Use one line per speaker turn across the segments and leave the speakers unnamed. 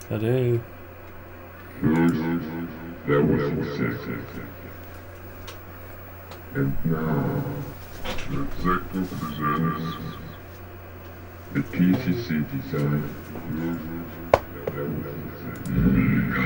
I do.
That was success. And now, the executive presents the TCC design. That was AMIGA.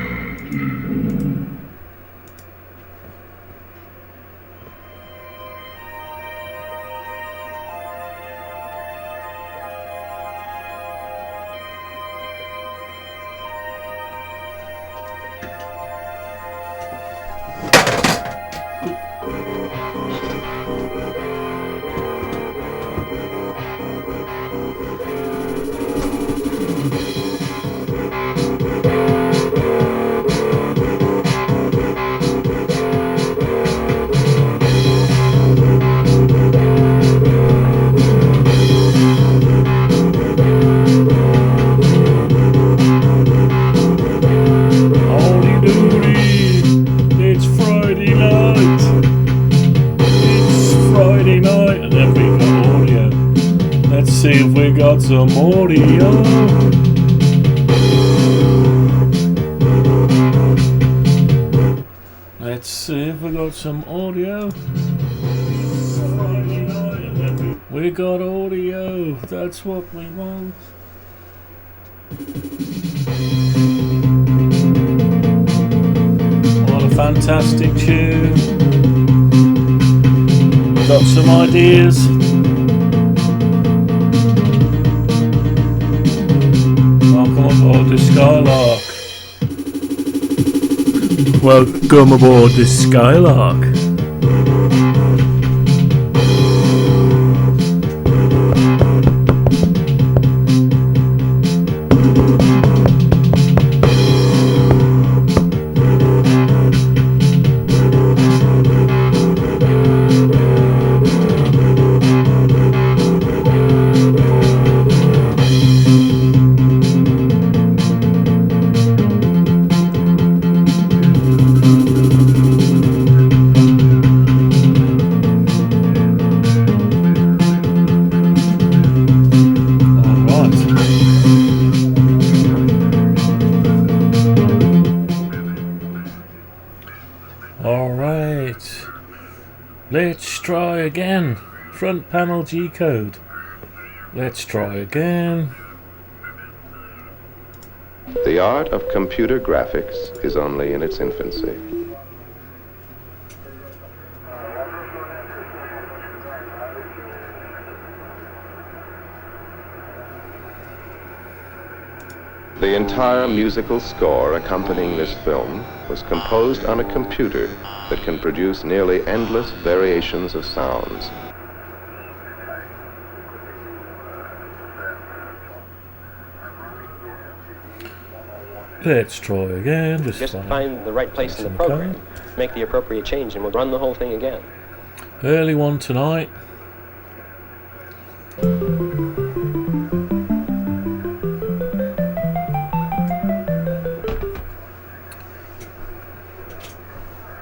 See if we got some audio. Let's see if we got some audio. We got audio. That's what we want. What a fantastic tune. Got some ideas. Welcome aboard the Skylark. Welcome aboard the Skylark. Alright, let's try again. Front panel G code. Let's try again.
The art of computer graphics is only in its infancy. The entire musical score accompanying this film was composed on a computer that can produce nearly endless variations of sounds.
Let's try again.
Just find the right place in the program, make the appropriate change, and we'll run the whole thing again.
Early one tonight.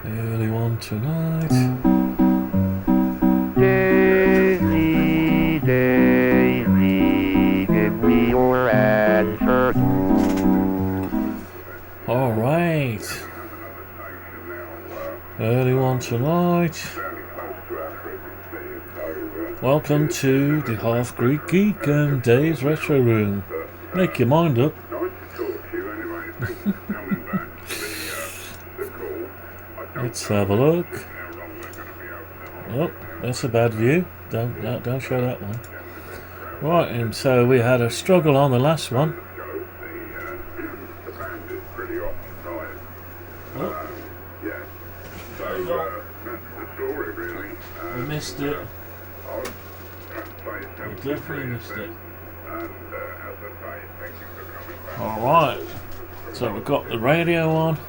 Early one tonight.
Daisy, Daisy, give me your answer.
All right. Early one tonight. Welcome to the Half Greek Geek and Dave's Retro Room. Make your mind up. Let's have a look. Oh, that's a bad view. Don't show that one. Right, and so we had a struggle on the last one. Oh. We missed it. We definitely missed it. Alright, so we've got the radio on,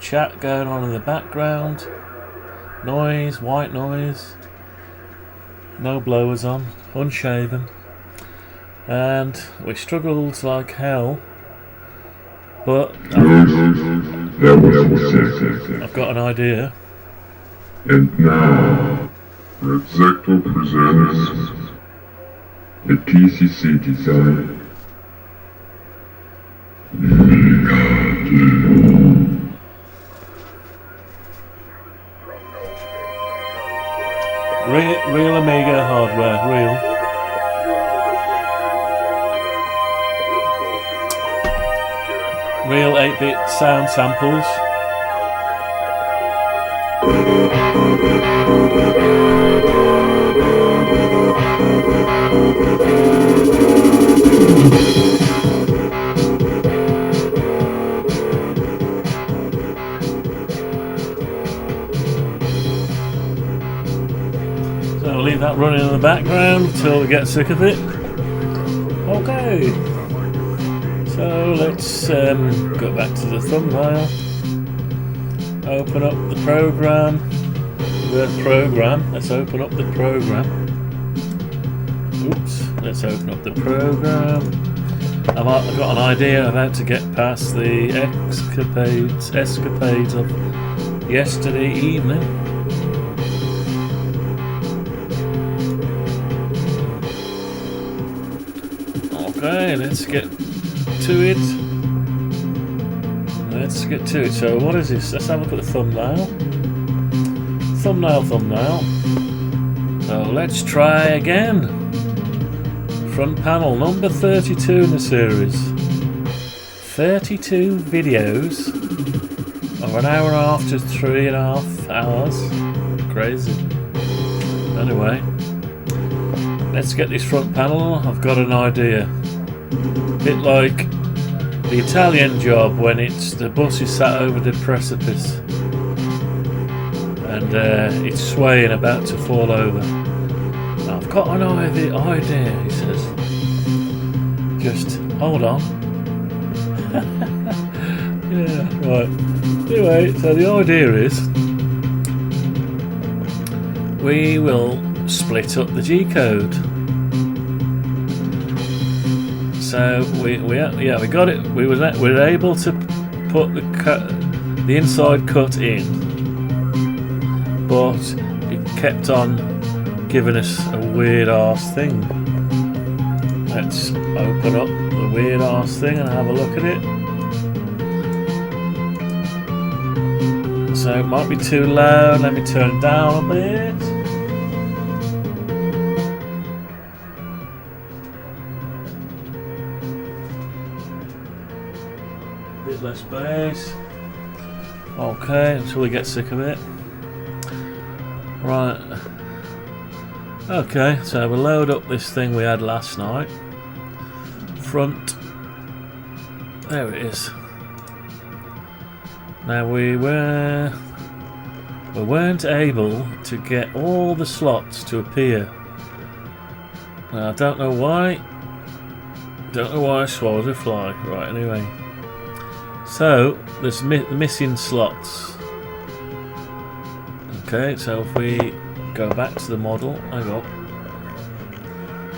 chat going on in the background, noise, white noise, no blowers on, unshaven, and we struggled like hell, but I've got an idea.
And now, the executive presents the TCC design.
Real Amiga hardware, real. Real 8-bit sound samples. So I'll leave that running in the background until we get sick of it. Okay. So let's go back to the thumbnail. Open up the program. Let's open up the program. Oops. Let's open up the program. I've got an idea of how to get past the escapades of yesterday evening. Okay, let's get to it. So what is this? Let's have a look at the thumbnail. Thumbnail. So let's try again. Front panel number 32 in the series. 32 videos of an hour and a half to 3.5 hours. Crazy. Anyway, let's get this front panel. I've got an idea. Bit like the Italian Job when the bus is sat over the precipice and it's swaying, about to fall over. I've got an idea, he says. Just hold on. Yeah, right. Anyway, so the idea is we will split up the G-code. So we got it. We were able to put the inside cut in, but it kept on giving us a weird ass thing. Let's open up the weird ass thing and have a look at it. So it might be too loud. Let me turn it down a bit. Bit less bass. Okay, until we get sick of it. Right. Okay, so we'll load up this thing we had last night. Front. There it is. Now we weren't able to get all the slots to appear. Now I don't know why. Swallowed a fly. Right, anyway. So there's missing slots. Okay, so if we go back to the model, hang on.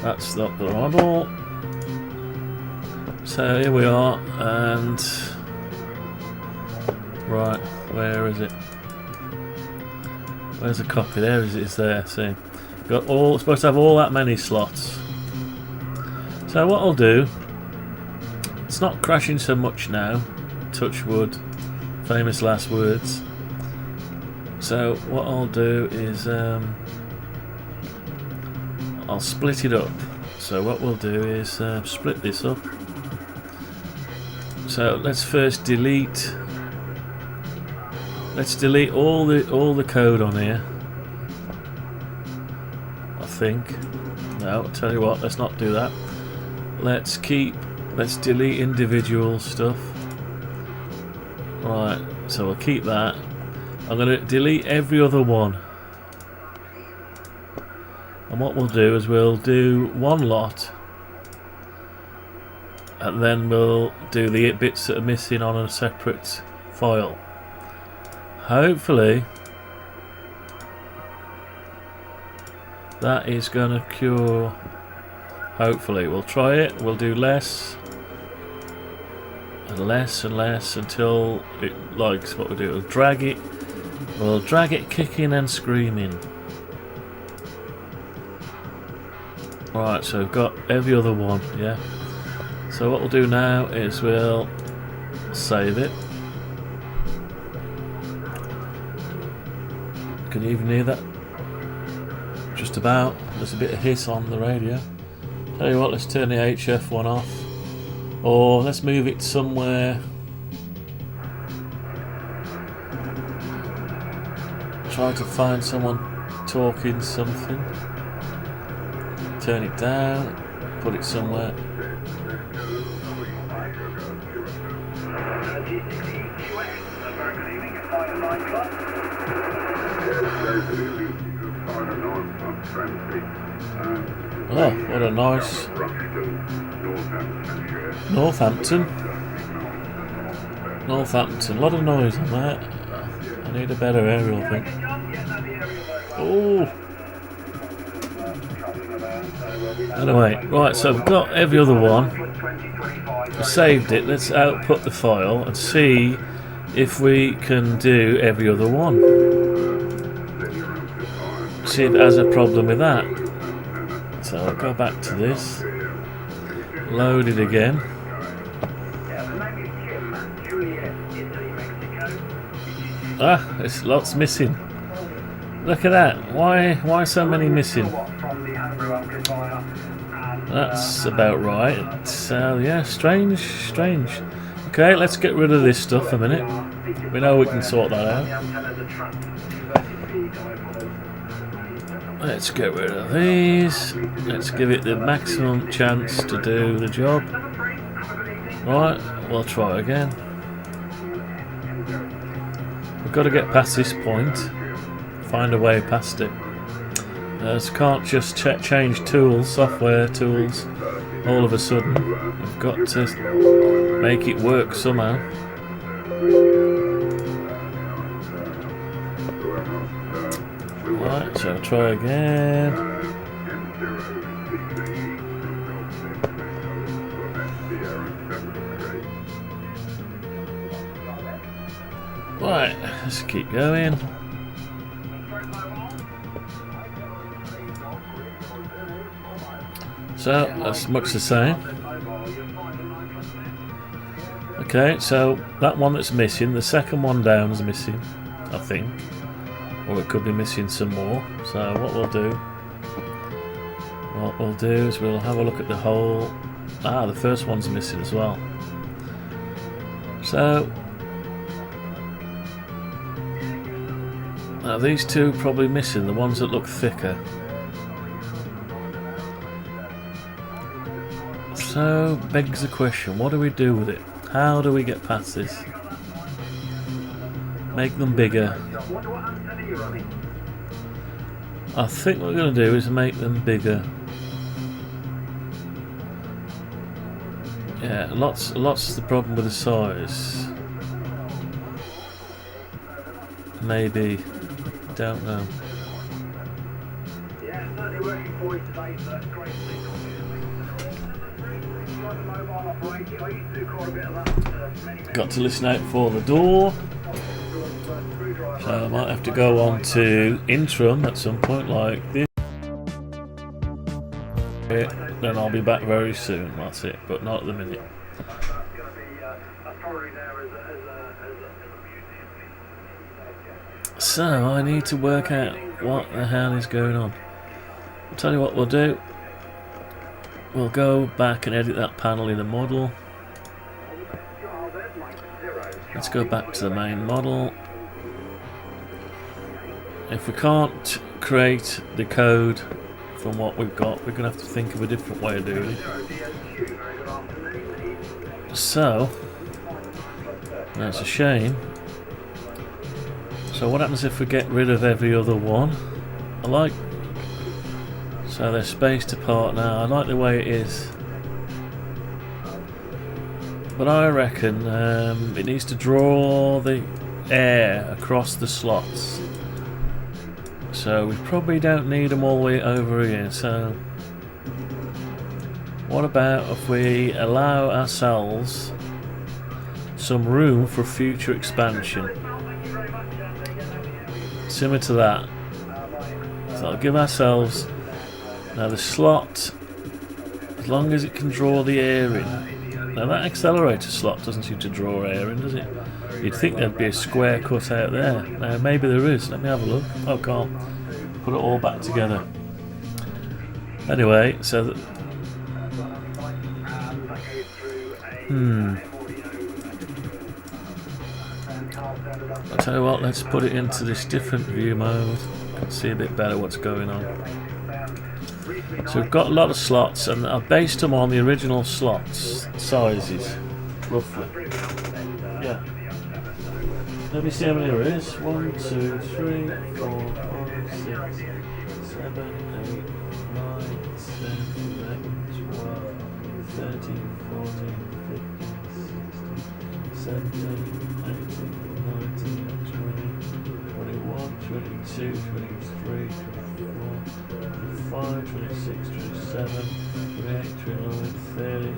That's not the model. So here we are, and right, where is it? Where's the copy? There it is. It's there. See, got all. Supposed to have all that many slots. So what I'll do, it's not crashing so much now. Touch wood. Famous last words. So what I'll do is I'll split it up. So what we'll do is split this up. So let's first delete. Let's delete all the code on here. I think. No, I'll tell you what. Let's not do that. Let's delete individual stuff. Right. So we'll keep that. I'm going to delete every other one. And what we'll do is we'll do one lot. And then we'll do the bits that are missing on a separate file. Hopefully that is going to cure. Hopefully we'll try it. We'll do less and less and less until it likes what we do. We'll drag it. We'll drag it kicking and screaming. Right, so we've got every other one, yeah. So what we'll do now is we'll Save it. Can you even hear that? Just about. There's a bit of hiss on the radio. Tell you what, let's turn the HF one off. Or let's move it somewhere. Try to find someone talking something. Turn it down. Put it somewhere. Oh, what a nice Northampton. Northampton, a lot of noise on that. I need a better aerial, I think. Oh. Anyway, right, so I've got every other one. I saved it. Let's output the file and see if we can do every other one. See if it has a problem with that. So I'll go back to this. Load it again. Ah, there's lots missing. Look at that. Why so many missing? That's about right. So yeah, strange. Okay, let's get rid of this stuff a minute. We know we can sort that out. Let's get rid of these. Let's give it the maximum chance to do the job. Right, we'll try again. We've got to get past this point. Find a way past it. So can't just change tools, software tools, all of a sudden. We've got to make it work somehow. Right, so I'll try again. Right, let's keep going. So that's much the same. Okay, so that one that's missing, the second one down is missing, I think. Or it could be missing some more. So what we'll do is we'll have a look at the whole. Ah, the first one's missing as well. So now these two are probably missing, the ones that look thicker. So begs the question, what do we do with it? How do we get past this? Make them bigger. I think what we're going to do is make them bigger. Yeah, lots of the problem with the size. Maybe, don't know. Got to listen out for the door. So I might have to go on to interim at some point like this. Then I'll be back very soon, that's it, but not at the minute. So I need to work out what the hell is going on. I'll tell you what we'll do. We'll go back and edit that panel in the model. Let's go back to the main model. If we can't create the code from what we've got, we're going to have to think of a different way of doing it. So, that's a shame. So what happens if we get rid of every other one? So they're spaced apart now. I like the way it is. But I reckon it needs to draw the air across the slots. So we probably don't need them all the way over here. So what about if we allow ourselves some room for future expansion? Similar to that. So I'll give ourselves, now the slot, as long as it can draw the air in, Now that accelerator slot doesn't seem to draw air in, does it? You'd think there'd be a square cut out there. Now maybe there is. Let me have a look. Oh, can't. Put it all back together. Anyway, so I'll tell you what, let's put it into this different view mode. See a bit better what's going on. So we've got a lot of slots, and I've based them on the original slots sizes, roughly. Yeah. Let me see how many there is. 1, 2, 3, 4, 5, 6, 7, 8, 9, 10, 11, 12, 13, 14, 15, 16, 17, 18, 19, 20, 21, 22, 23, 24, 25, 26, 27, 28, 29, 30,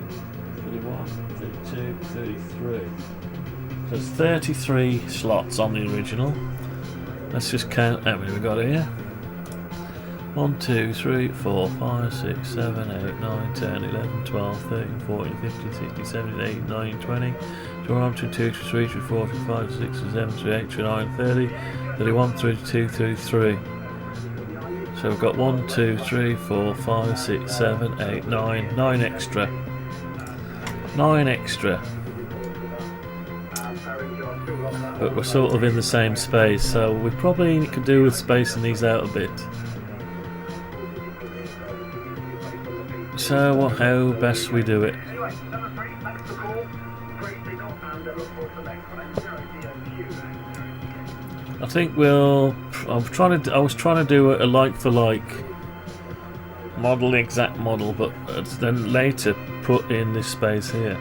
31, 32, 33. So there's 33 slots on the original. Let's just count how many we got here. 1, 2, 3, 4, 5, 6, 7, 8, 9, 10, 11, 12, 13, 14, 15, 16, 17, 18, 19, 20, 21, 22, 23, 24, 25, 26, 27, 28, 29, 30, 31, 32, 33. So we've got 1, 2, 3, 4, 5, 6, 7, 8, 9. 9 extra. 9 extra. But we're sort of in the same space, so we probably could do with spacing these out a bit. So how best we do it? I think we'll. I was trying to do a like for like model, exact model, but then later put in this space here.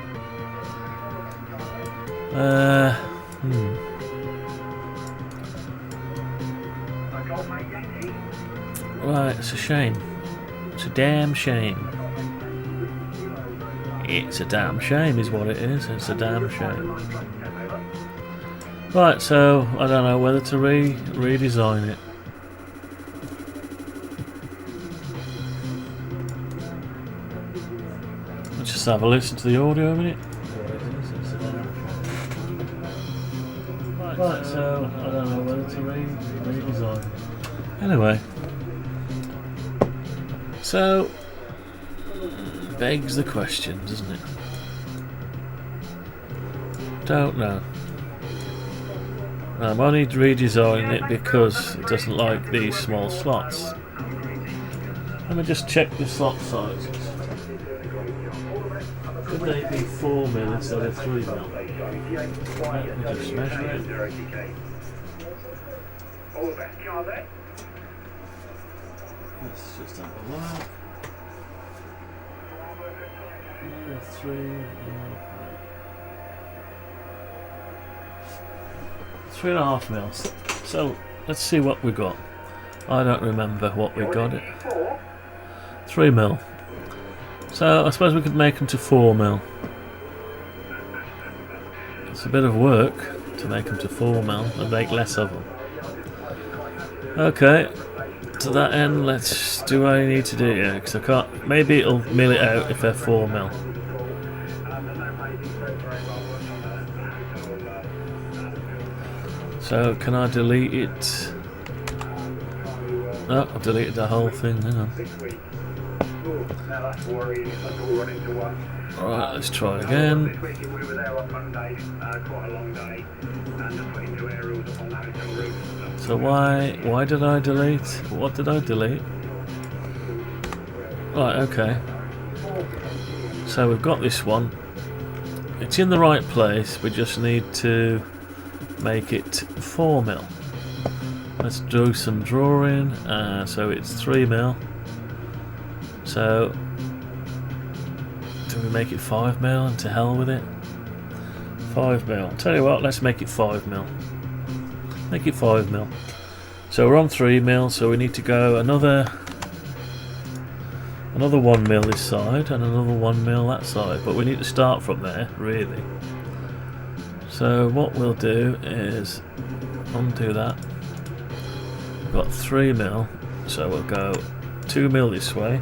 Right, it's a shame. It's a damn shame. It's a damn shame is what it is. It's a damn shame. Right, so I don't know whether to redesign it. Let's just have a listen to the audio a minute. Right, so I don't know whether to redesign it. Anyway, so begs the question, doesn't it? Don't know. I'm only redesigning it because it doesn't like these small slots. Let me just check the slot sizes. Could they be 4mm instead of 3mm? Let me just measure it. Let's just have a look. 3.5 mils. So let's see what we got. I don't remember what we got it. 3mm. So I suppose we could make them to 4mm. It's a bit of work to make them to 4mm and make less of them. Okay. To that end, let's do what I need to do here, because I can't. Maybe it'll mill it out if they're 4mm. So can I delete it? No, I've deleted the whole thing. Hang on. Alright, let's try again. So why did I delete? What did I delete? Right, okay. So we've got this one. It's in the right place, we just need to make it 4mm. Let's do some drawing. So it's 3mm. So do we make it 5mm and to hell with it? 5mm. Tell you what, let's make it 5mm. Make it 5mm. So we're on 3mm, so we need to go another 1mm this side and another 1mm that side. But we need to start from there, really. So what we'll do is undo that. We've got 3mm, so we'll go 2mm this way.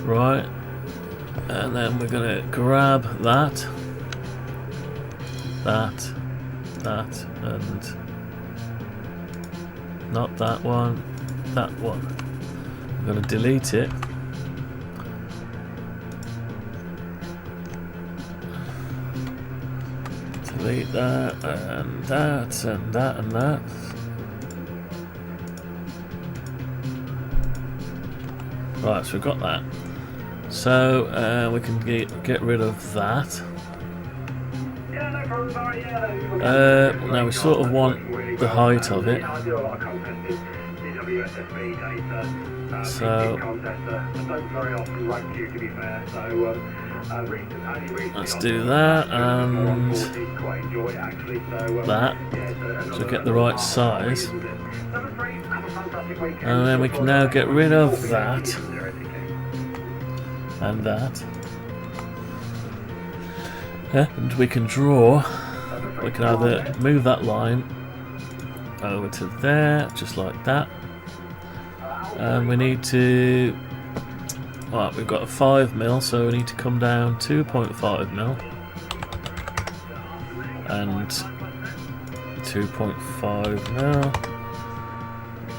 Right. And then we're going to grab that, and not that one, that one. I'm going to delete it. Delete that, and that, and that, and that. Right, so we've got that. So we can get rid of that. Now we sort of want the height of it. So let's do that and that, so get the right size. And then we can now get rid of that and that. And we can draw. We can either move that line over to there, just like that. And we need to... Right, we've got a 5mm, so we need to come down 2.5mm. And 2.5mm.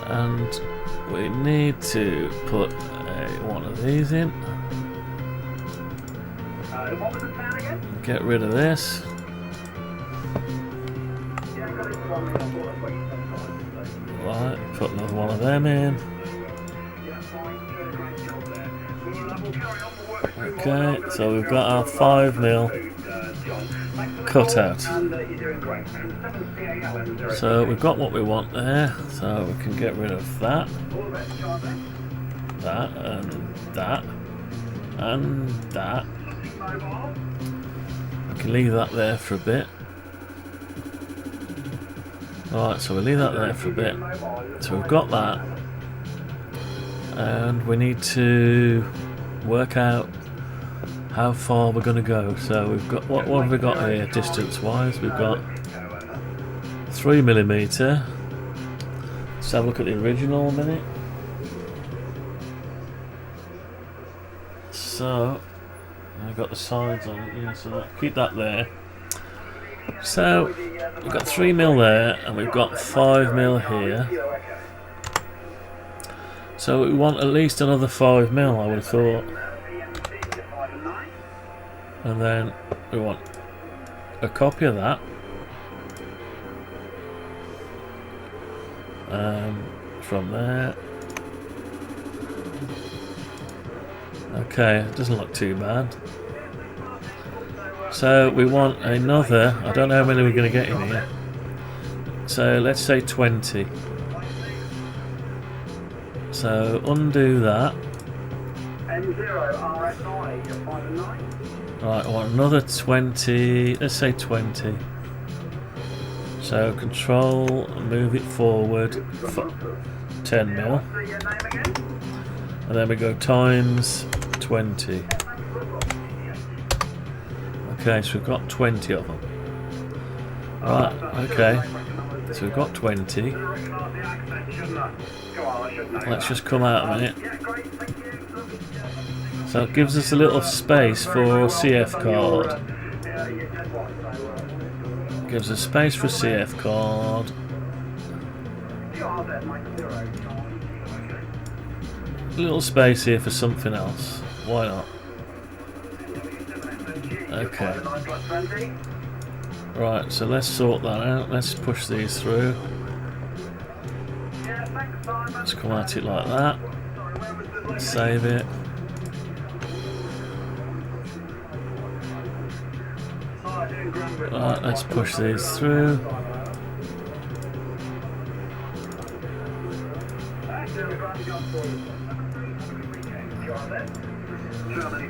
And we need to put one of these in. Get rid of this. Right, put another one of them in. Okay, so we've got our 5mm cutout. So we've got what we want there, so we can get rid of that, that, and that, and that. We can leave that there for a bit. Alright, so we'll leave that there for a bit. So we've got that. And we need to work out how far we're going to go. So we've got, what have we got here distance wise? We've got 3mm. Let's have a look at the original a minute. So I've got the sides on it, yeah, so keep that there. So we've got 3mm there and we've got 5mm here. So we want at least another 5mm, I would have thought. And then we want a copy of that. From there. Okay, it doesn't look too bad. So we want another, I don't know how many we're going to get in here. So let's say 20. So undo that. Right, I want another 20, let's say 20. So control, move it forward 10mm. And then we go times 20. Okay, so we've got 20 of them. Right, okay. So we've got 20. Let's just come out a minute. So it gives us a little space for a CF card. Gives us space for a CF card. A little space here for something else. Why not? Okay. Right, so let's sort that out. Let's push these through. Let's come at it like that. Save it. Right, let's push these through.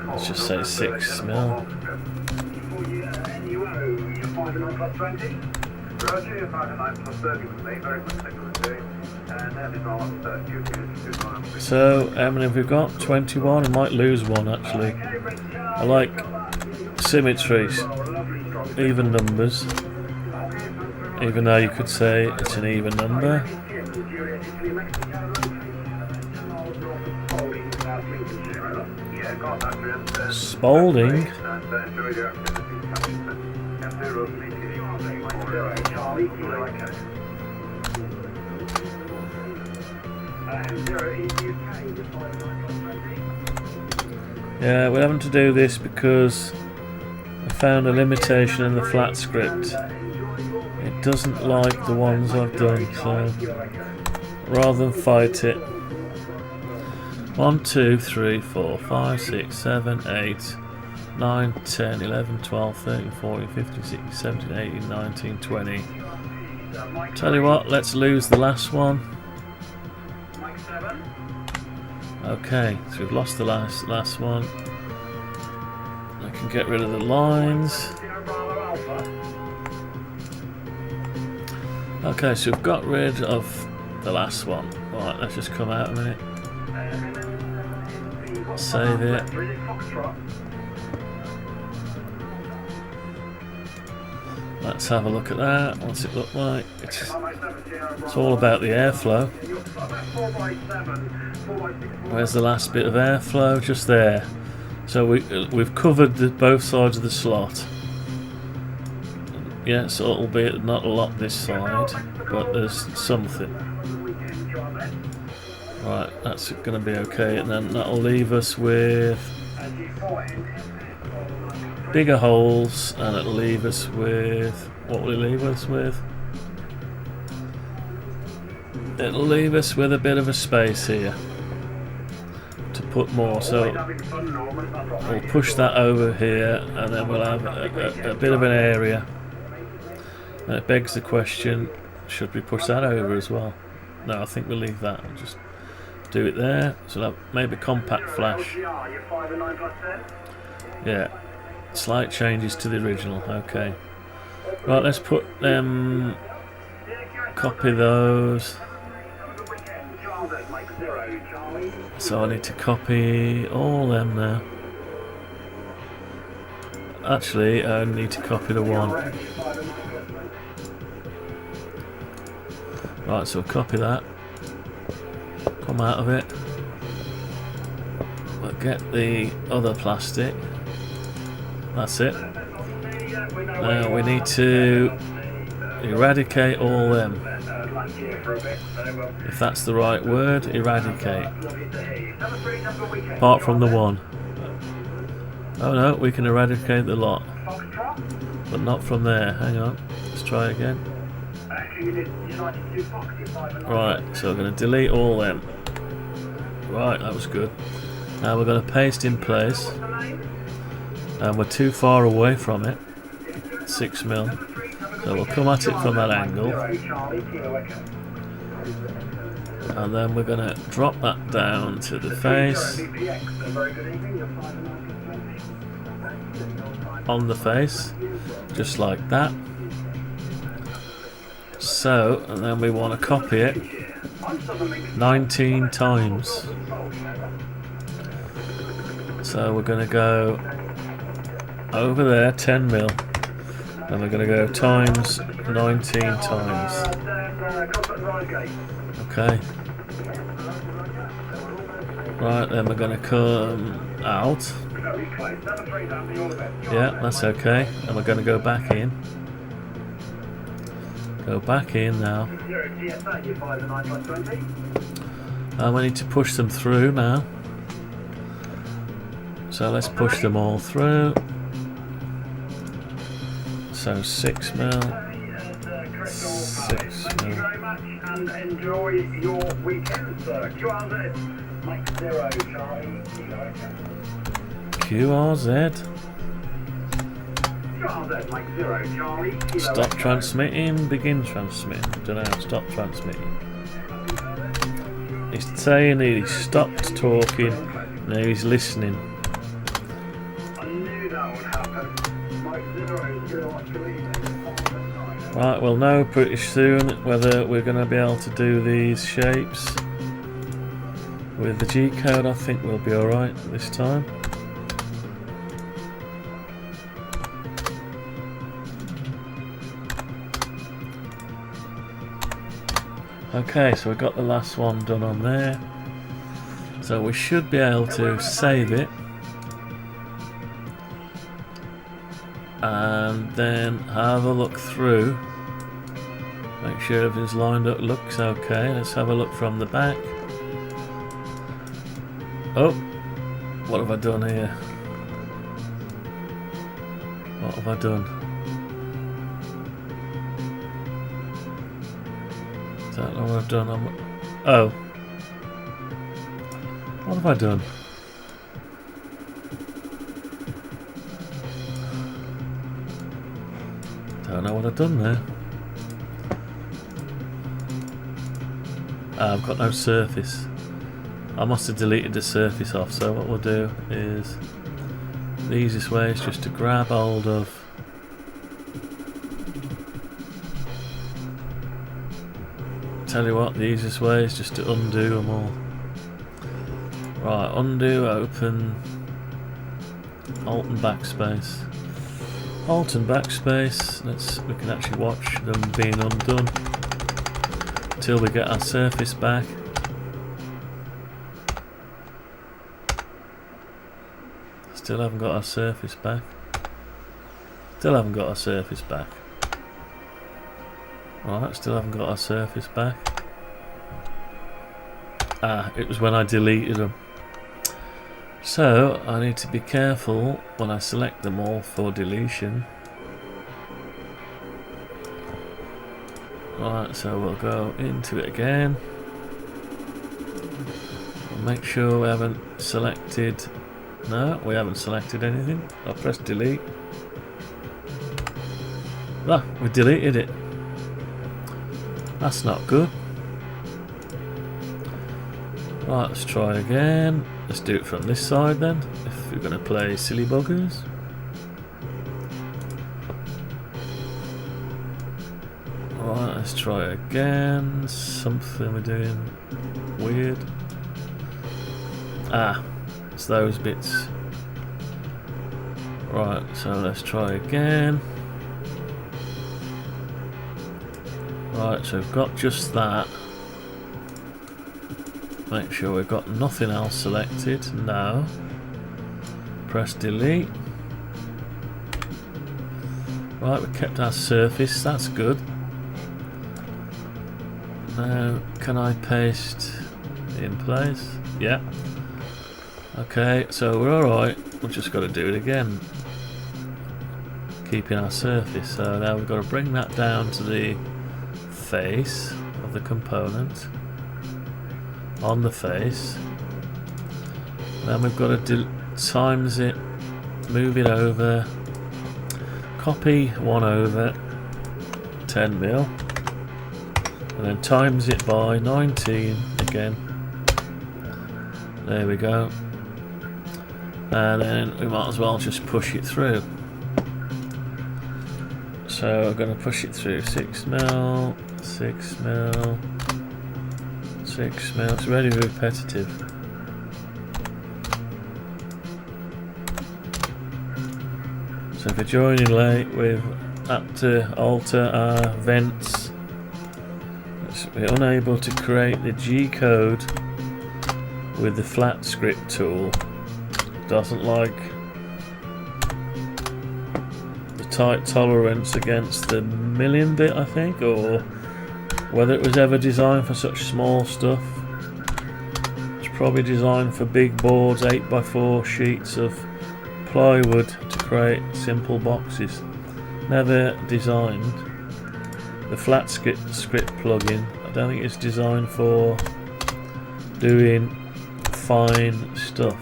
Let's just say 6mm. So, how many have we got? 21. I might lose one actually. I like symmetry, even numbers. Even though you could say it's an even number. Spalding. Yeah, we're having to do this because I found a limitation in the flat script. It doesn't like the ones I've done, so rather than fight it. 1, 2, 3, 4, 5, 6, 7, 8, 9, 10, 11, 12, 13, 14, 15, 16, 17, 18, 19, 20. Tell you what, let's lose the last one. Okay, so we've lost the last one. I can get rid of the lines. Okay, so we've got rid of the last one. Right, let's just come out a minute. Save it. Let's have a look at that. What's it look like? It's all about the airflow. Where's the last bit of airflow? Just there. So we've covered both sides of the slot. Yeah, so it'll be not a lot this side, but there's something. Right, that's going to be okay, and then that'll leave us with bigger holes, and it'll leave us with, what will it leave us with? It'll leave us with a bit of a space here to put more, so we'll push that over here, and then we'll have a bit of an area. And it begs the question, should we push that over as well? No, I think we'll leave that and just do it there. So that maybe compact flash. Yeah, slight changes to the original. Okay, right, let's put them, copy those. So I need to copy all them now. Actually, I only need to copy the one. Right, so copy that. Come out of it. But get the other plastic. That's it. Now we need to eradicate all them. If that's the right word, eradicate. Apart from the one. Oh no, we can eradicate the lot. But not from there. Hang on. Let's try again. Right, so we're going to delete all them. Right, that was good. Now we're going to paste in place. And we're too far away from it. 6mm. So we'll come at it from that angle. And then we're going to drop that down to the face. On the face. Just like that. So, and then we want to copy it 19 times. So we're going to go over there 10mm, and we're going to go times 19 times. Okay. Right, then we're going to come out. Yeah, that's okay. And we're going to go back in. Go back in now. And we need to push them through now. So let's push them all through. So 6mm. 6mm.
And enjoy your weekend, sir. QRZ, Mike 0, Charlie,
QRZ. Stop transmitting, begin transmitting. Don't know, stop transmitting. He's saying he stopped talking, now he's listening. Right, we'll know pretty soon whether we're going to be able to do these shapes. With the G code, I think we'll be alright this time. Okay, so we've got the last one done on there. So we should be able to save it. and then have a look through. Make sure everything's lined up, looks okay. Let's have a look from the back. Oh, what have I done here? What have I done? Don't know what I've done. Oh. What have I done? Don't know what I've done there. I've got no surface. I must have deleted the surface off, so what we'll do is the easiest way is just to grab hold of tell you what, the easiest way is just to undo them all. Right, undo, open, Alt and backspace. Alt and backspace, we can actually watch them being undone until we get our surface back. Still haven't got our surface back. Still haven't got our surface back. Right, still haven't got our surface back. Ah, it was when I deleted them. So, I need to be careful when I select them all for deletion. Right, so we'll go into it again. We'll make sure we haven't selected... No, we haven't selected anything. I'll press delete. Ah, we deleted it. That's not good. Right, let's try again. Let's do it from this side then, if we're going to play silly buggers. Right, let's try again. Something we're doing weird. Ah, it's those bits. Right, so let's try again. Right, so we've got just that. Make sure we've got nothing else selected. No. Press delete. Right, we kept our surface, that's good. Now, can I paste in place? Yeah. Okay, so we're alright. We've just got to do it again. Keeping our surface. So now we've got to bring that down to the face of the component. On the face. Then we've got to times it, move it over, copy 1 over 10 mil, and then times it by 19 again. There we go. And then we might as well just push it through. So I'm going to push it through 6 mil, 6 mil, 6 mil. It's very repetitive. So if you're joining late, we've had to alter our vents. We're unable to create the G code with the flat script tool. Doesn't like the tight tolerance against the million bit, I think, or whether it was ever designed for such small stuff. It's probably designed for big boards, 8x4 sheets of plywood to create simple boxes. Never designed the flat script plugin. I don't think it's designed for doing fine stuff.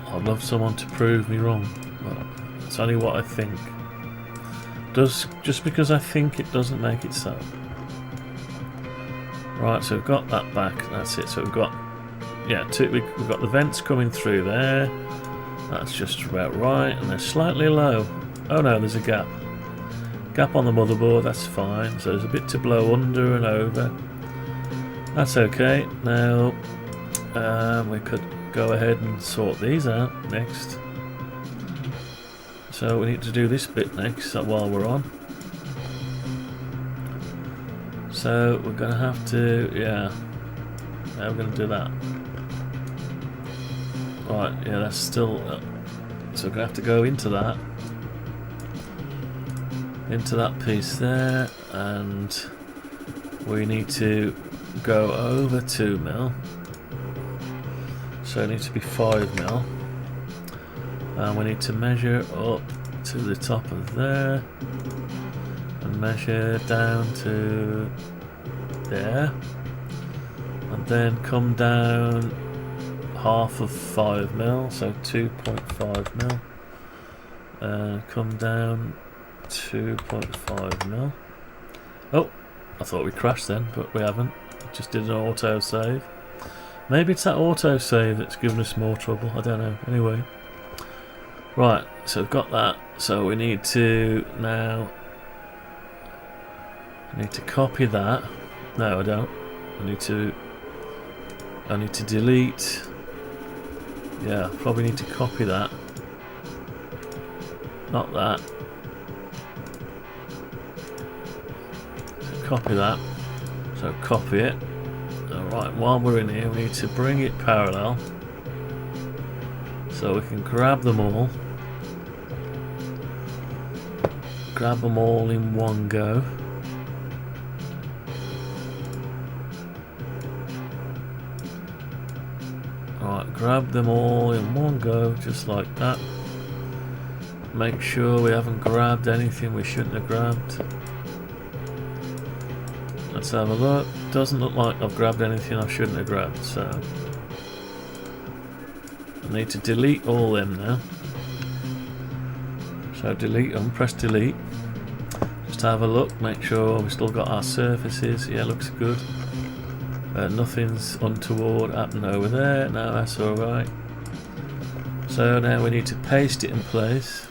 I'd love someone to prove me wrong, but it's only what I think. Just because I think it doesn't make it so. Right, so we've got that back. That's it. So we've got, yeah, we've got the vents coming through there. That's just about right, and they're slightly low. Oh no, there's a gap. Gap on the motherboard. That's fine. So there's a bit to blow under and over. That's okay. Now we could go ahead and sort these out next. So we need to do this bit next while we're on. So we're going to have to, yeah, now we're going to do that. Right, yeah, that's still... so we're going to have to go into that. Into that piece there, and we need to go over 2 mil. So it needs to be 5 mil. And we need to measure up to the top of there. And measure down to there. And then come down half of 5 mil, so 2.5 mil. And come down 2.5 mil. Oh, I thought we crashed then, but we haven't. Just did an auto save. Maybe it's that auto save that's given us more trouble. I don't know. Anyway, right. So we've got that. So we need to now. I need to copy that. No, I don't. I need to delete. Yeah, probably need to copy that. Not that. So copy that. So copy it. Alright, while we're in here, we need to bring it parallel. So we can grab them all. Grab them all in one go. Alright, grab them all in one go, just like that. Make sure we haven't grabbed anything we shouldn't have grabbed. Let's have a look. Doesn't look like I've grabbed anything I shouldn't have grabbed, so I need to delete all them now. So delete them, press delete. Just have a look, make sure we've still got our surfaces. Yeah, looks good. Nothing's untoward happened over there. No, that's alright. So now we need to paste it in place.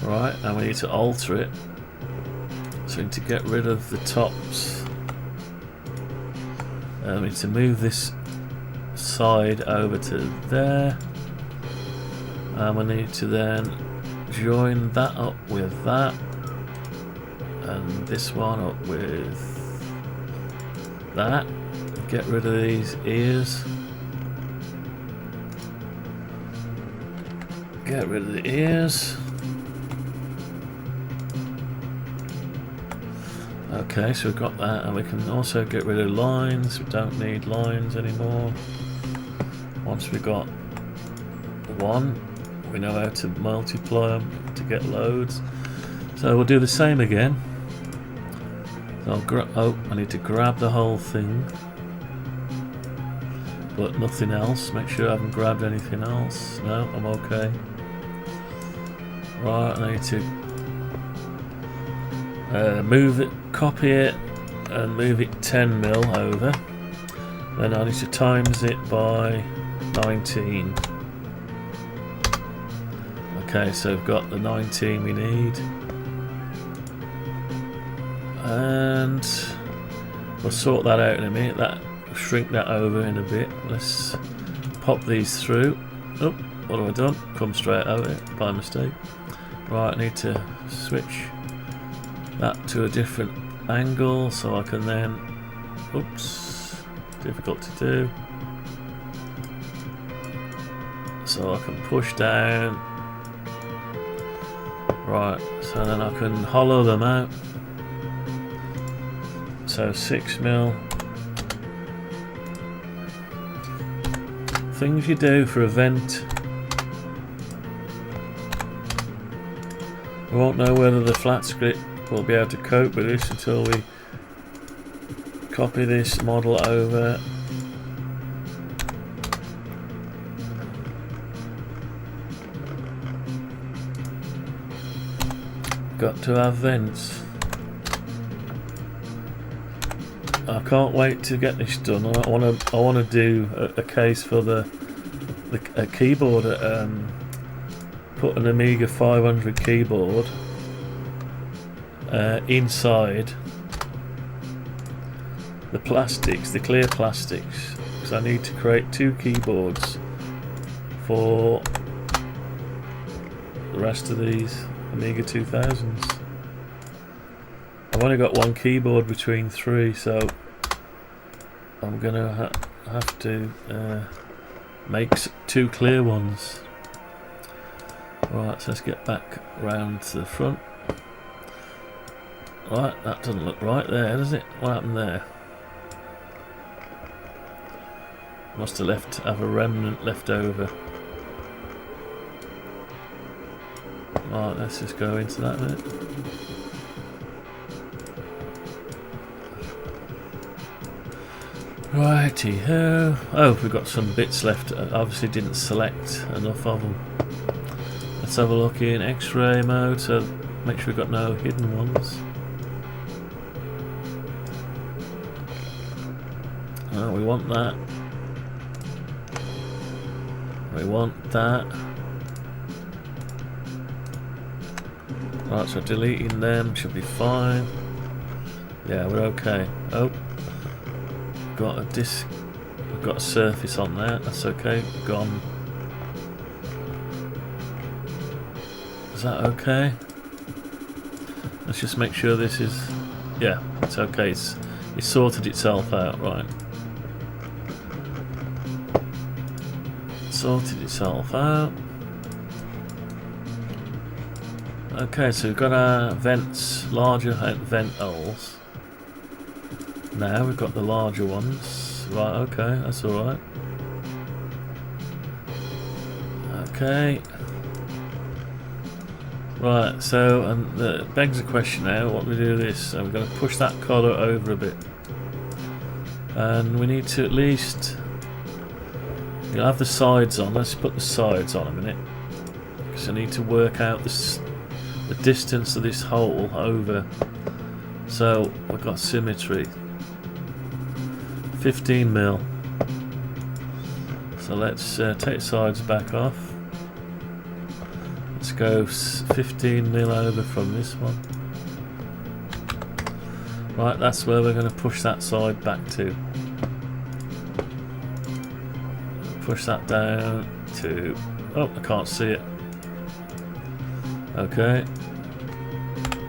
Right, and we need to alter it. So we need to get rid of the tops. We need to move this side over to there. And we need to then join that up with that. And this one up with that. Get rid of these ears. Get rid of the ears. Okay, so we've got that, and we can also get rid of lines. We don't need lines anymore. Once we've got one, we know how to multiply them to get loads. So we'll do the same again. So I need to grab the whole thing, but nothing else. Make sure I haven't grabbed anything else. No, I'm okay. Right, I need to move it, copy it, and move it 10 mil over. Then I need to times it by 19. Okay, so we've got the 19 we need. And we'll sort that out in a minute. Shrink that over in a bit. Let's pop these through. Oh, what have I done? Come straight over it by mistake. Right, I need to switch that to a different angle so I can then, oops, difficult to do, so I can push down. Right, so then I can hollow them out. So 6 mil. Things you do for a vent. We won't know whether the flat script will be able to cope with this until we copy this model over. Got to have vents. I can't wait to get this done. I want to do a case for a keyboard. Put an AMIGA 500 keyboard inside the plastics, the clear plastics, because I need to create 2 keyboards for the rest of these AMIGA 2000s. I've only got 1 keyboard between 3, so I'm gonna I have to make 2 clear ones. Right, so let's get back round to the front. Right, that doesn't look right there, does it? What happened there? Must have a remnant left over. Right, let's just go into that a minute. Righty-ho. Oh, we've got some bits left. I obviously didn't select enough of them. Let's have a look in X-ray mode, so make sure we've got no hidden ones. Oh, we want that. We want that. Right, so deleting them should be fine. Yeah, we're okay. Oh, got a disc. We've got a surface on there. That's okay. Gone. Is that okay? Let's just make sure this is. Yeah, it's okay. It's sorted itself out, right? Sorted itself out. Okay, so we've got our vents, larger vent holes. Now we've got the larger ones. Right, okay, that's alright. Okay. Right, so and that begs the question now, what do we do with this? So we're going to push that collar over a bit. And we need to at least... You'll have the sides on. Let's put the sides on a minute. Because I need to work out the distance of this hole over. So we've got symmetry. 15 mil. So let's take sides back off. Let's go 15 mil over from this one. Right, that's where we're going to push that side back to. Push that down to... Oh, I can't see it. Okay.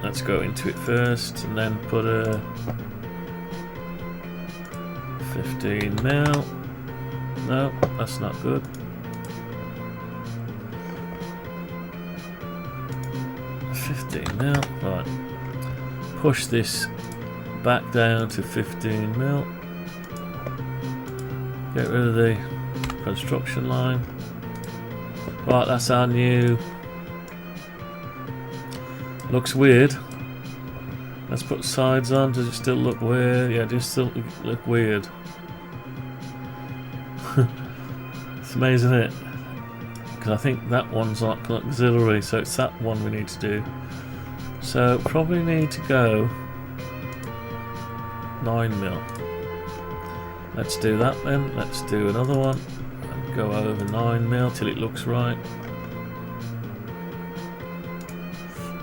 Let's go into it first and then put a 15 mil. No, that's not good. Mil. Right. Push this back down to 15 mil. Get rid of the construction line. Right, that's our new. Looks weird. Let's put sides on. Does it still look weird? Yeah, it does still look weird. It's amazing, isn't it? Because I think that one's like auxiliary, so it's that one we need to do. So probably need to go 9 mil. Let's do that then. Let's do another one. And go over 9 mil till it looks right.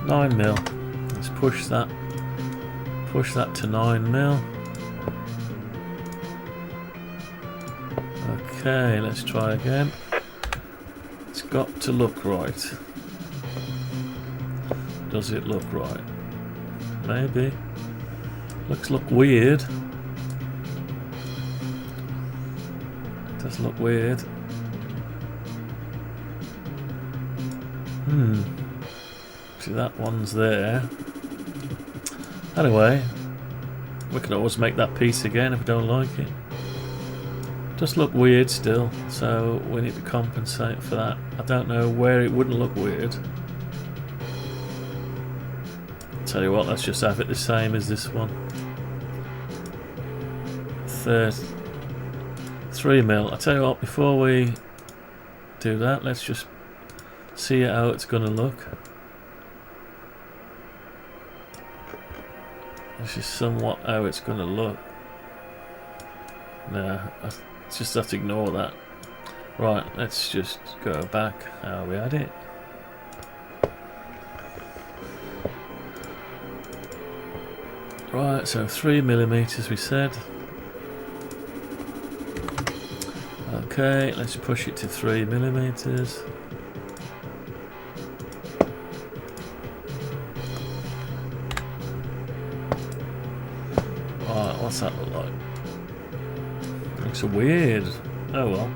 9 mil. Let's push that. Push that to 9 mil. Okay, let's try again. It's got to look right. Does it look right? Maybe. Look weird. It does look weird. See, that one's there. Anyway, we can always make that piece again if we don't like it. Does look weird still, so we need to compensate for that. I don't know where it wouldn't look weird. Tell you what, let's just have it the same as this one. 3 mil. I tell you what, before we do that, let's just see how it's going to look. This is somewhat how it's going to look. Nah, I just have to ignore that. Right, let's just go back how we had it. Right, so 3 millimeters we said. Okay, let's push it to 3 millimeters. Right, what's that look like? Looks weird. Oh well.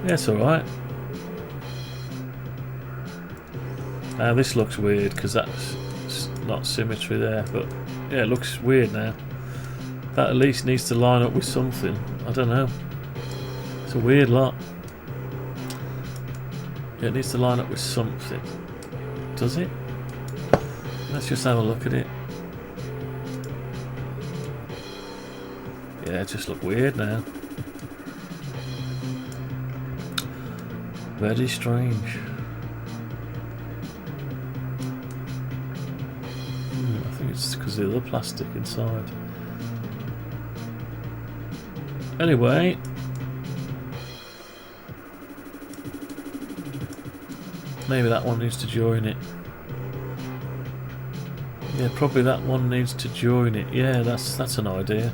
Yeah, it's alright. Now this looks weird because that's not symmetry there, but yeah, it looks weird now. That at least needs to line up with something. I don't know. It's a weird lot. Yeah, it needs to line up with something. Does it? Let's just have a look at it. Yeah, it just looks weird now. Very strange. I think it's because of the other plastic inside. Anyway. Maybe that one needs to join it. Yeah, probably that one needs to join it. Yeah, that's an idea.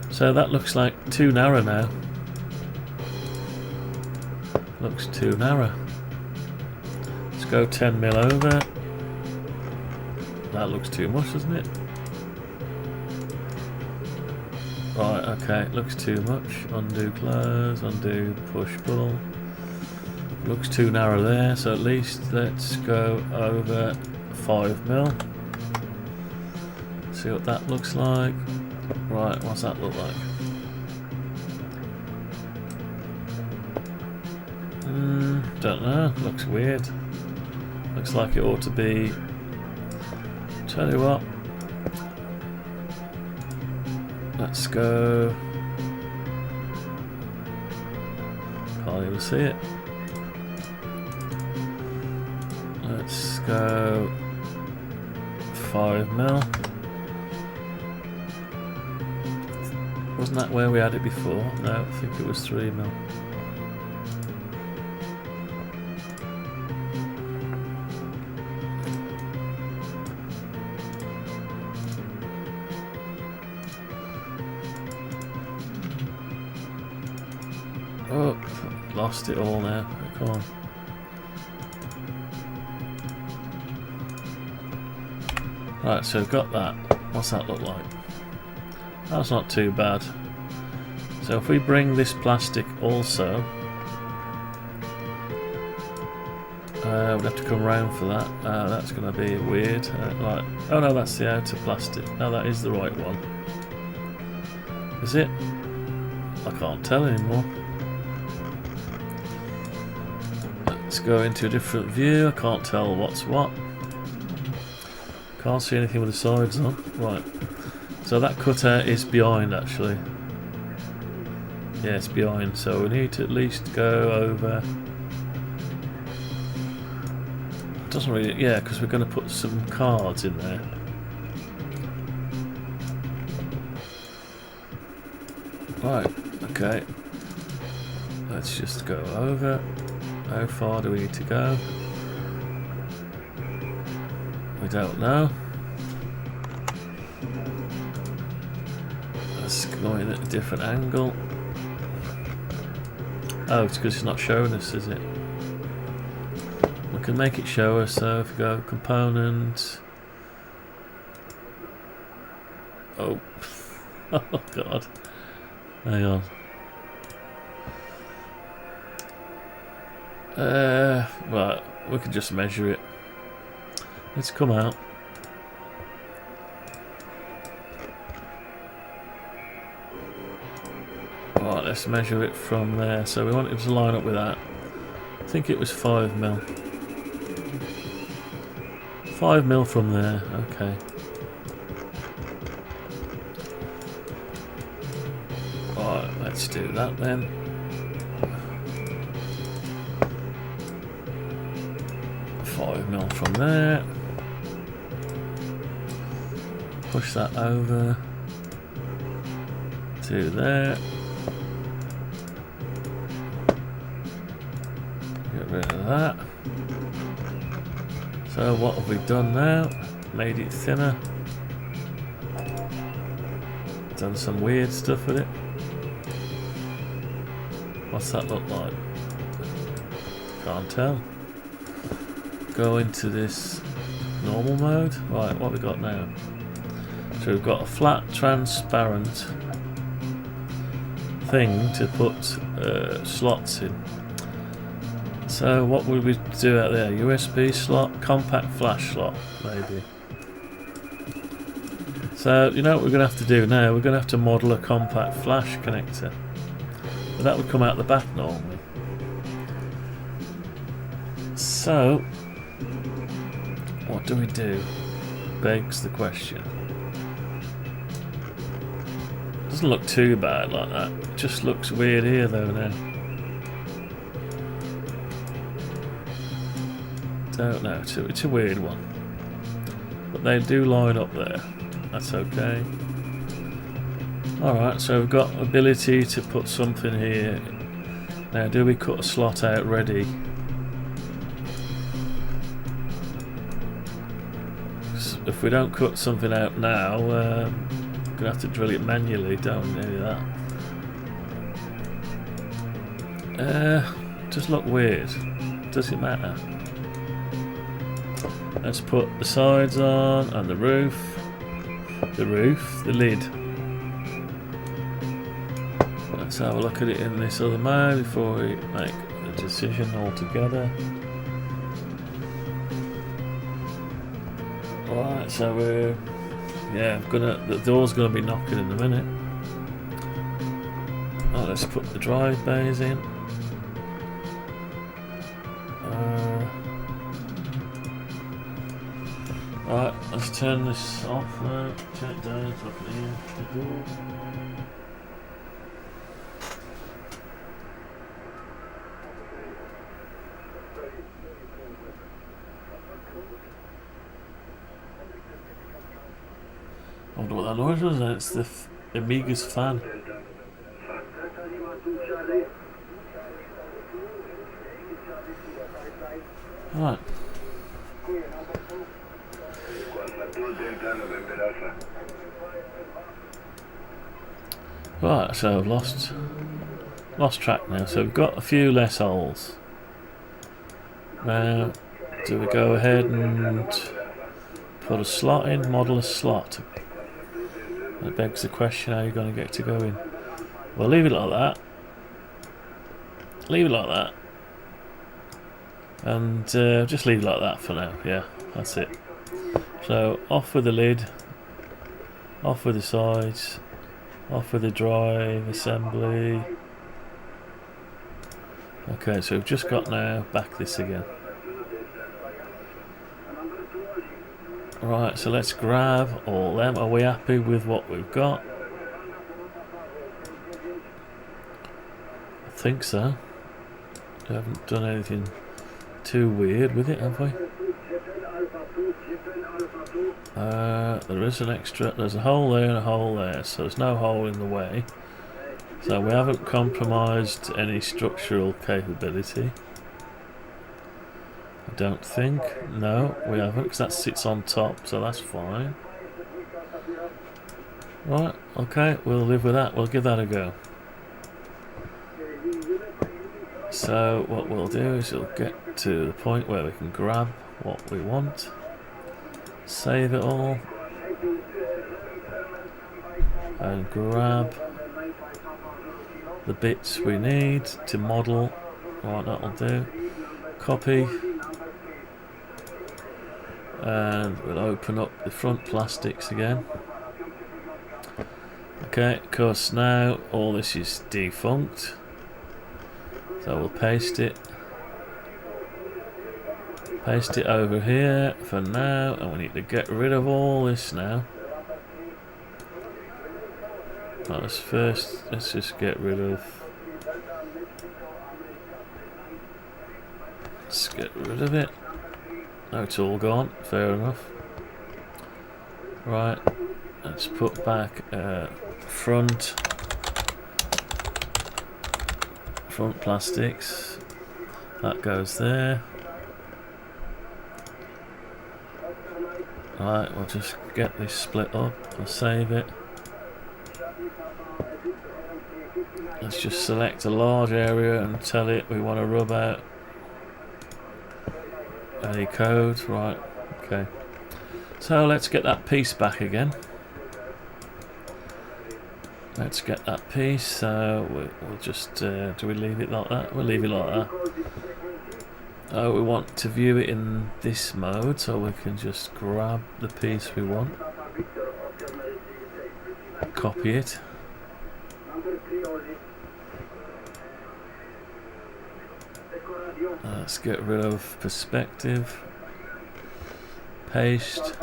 So that looks like too narrow now. Looks too narrow. Let's go 10mm over. That looks too much, doesn't it? Right, okay, looks too much. Undo, close, undo, push, pull. Looks too narrow there, so at least let's go over 5mm. See what that looks like. Right, what's that look like? Don't know, looks weird. Looks like it ought to be. Tell you what. Let's go. Can't even see it. Let's go 5mm. Wasn't that where we had it before? No, I think it was 3mm. Oh, lost it all now. Come on. Right, so we've got that. What's that look like? That's not too bad. So if we bring this plastic also, we'd have to come round for that. That's going to be weird. Right. Oh no, that's the outer plastic. No, that is the right one. Is it? I can't tell anymore. Let's go into a different view. I can't tell what's what. Can't see anything with the sides on. Right. So that cutout is behind actually. Yeah, it's behind. So we need to at least go over. It doesn't really. Yeah, because we're going to put some cards in there. Right. Okay. Let's just go over. How far do we need to go? We don't know. Let's go in at a different angle. Oh, it's because it's not showing us, is it? We can make it show us, so if we go component. Oh. Oh god. Hang on. Right, we can just measure it. Let's come out. Right, let's measure it from there. So we want it to line up with that. I think it was 5mm. 5mm from there, okay. Right, let's do that then. From there, push that over to there, get rid of that. So what have we done now? Made it thinner, done some weird stuff with it. What's that look like? Can't tell. Go into this normal mode. Right, what have we got now? So we've got a flat transparent thing to put slots in. So what would we do out there? USB slot, compact flash slot, maybe. So you know what we're going to have to do now? We're going to have to model a compact flash connector. But that would come out the back normally. So what do we do? Begs the question. Doesn't look too bad like that. It just looks weird here though now. Don't know. It's a weird one. But they do line up there. That's okay. Alright, so we've got ability to put something here. Now do we cut a slot out ready? If we don't cut something out now, we're going to have to drill it manually, don't do that. Does look weird. Does it matter? Let's put the sides on and the roof. The lid. Let's have a look at it in this other mode before we make the decision altogether. Right, so we're the door's gonna be knocking in a minute. Right, let's put the drive bays in. Right, let's turn this off now. Turn it down, look at here. The door. I wonder what that noise was. It's the Amiga's fan. Right. Right, so I've lost track now. So we've got a few less holes. Now, do we go ahead and put a slot in? Model a slot. That begs the question: how are you going to get to go in? Well, leave it like that. Leave it like that. And just leave it like that for now. Yeah, that's it. So off with the lid. Off with the sides. Off with the drive assembly. Okay, so we've just got now back this again. Right, so let's grab all them. Are we happy with what we've got? I think so. We haven't done anything too weird with it, have we? There is an extra. There's a hole there and a hole there, so there's no hole in the way. So we haven't compromised any structural capability. I don't think. No, we haven't, because that sits on top, so that's fine. Right, okay, we'll live with that. We'll give that a go. So what we'll do is we'll get to the point where we can grab what we want. Save it all. And grab the bits we need to model. Right, that'll do. Copy. And we'll open up the front plastics again. Okay, of course now all this is defunct. So we'll paste it. Paste it over here for now, and we need to get rid of all this now. Right, let's just get rid of. Let's get rid of it. No, it's all gone. Fair enough. Right, let's put back front plastics. That goes there. Right, we'll just get this split up. I'll save it. Let's just select a large area and tell it we want to rub out any code. Right, okay. So let's get that piece back again. Let's get that piece. So we'll just do we leave it like that? We'll leave it like that. Oh, we want to view it in this mode, so we can just grab the piece we want, copy it. Let's get rid of perspective. Paste.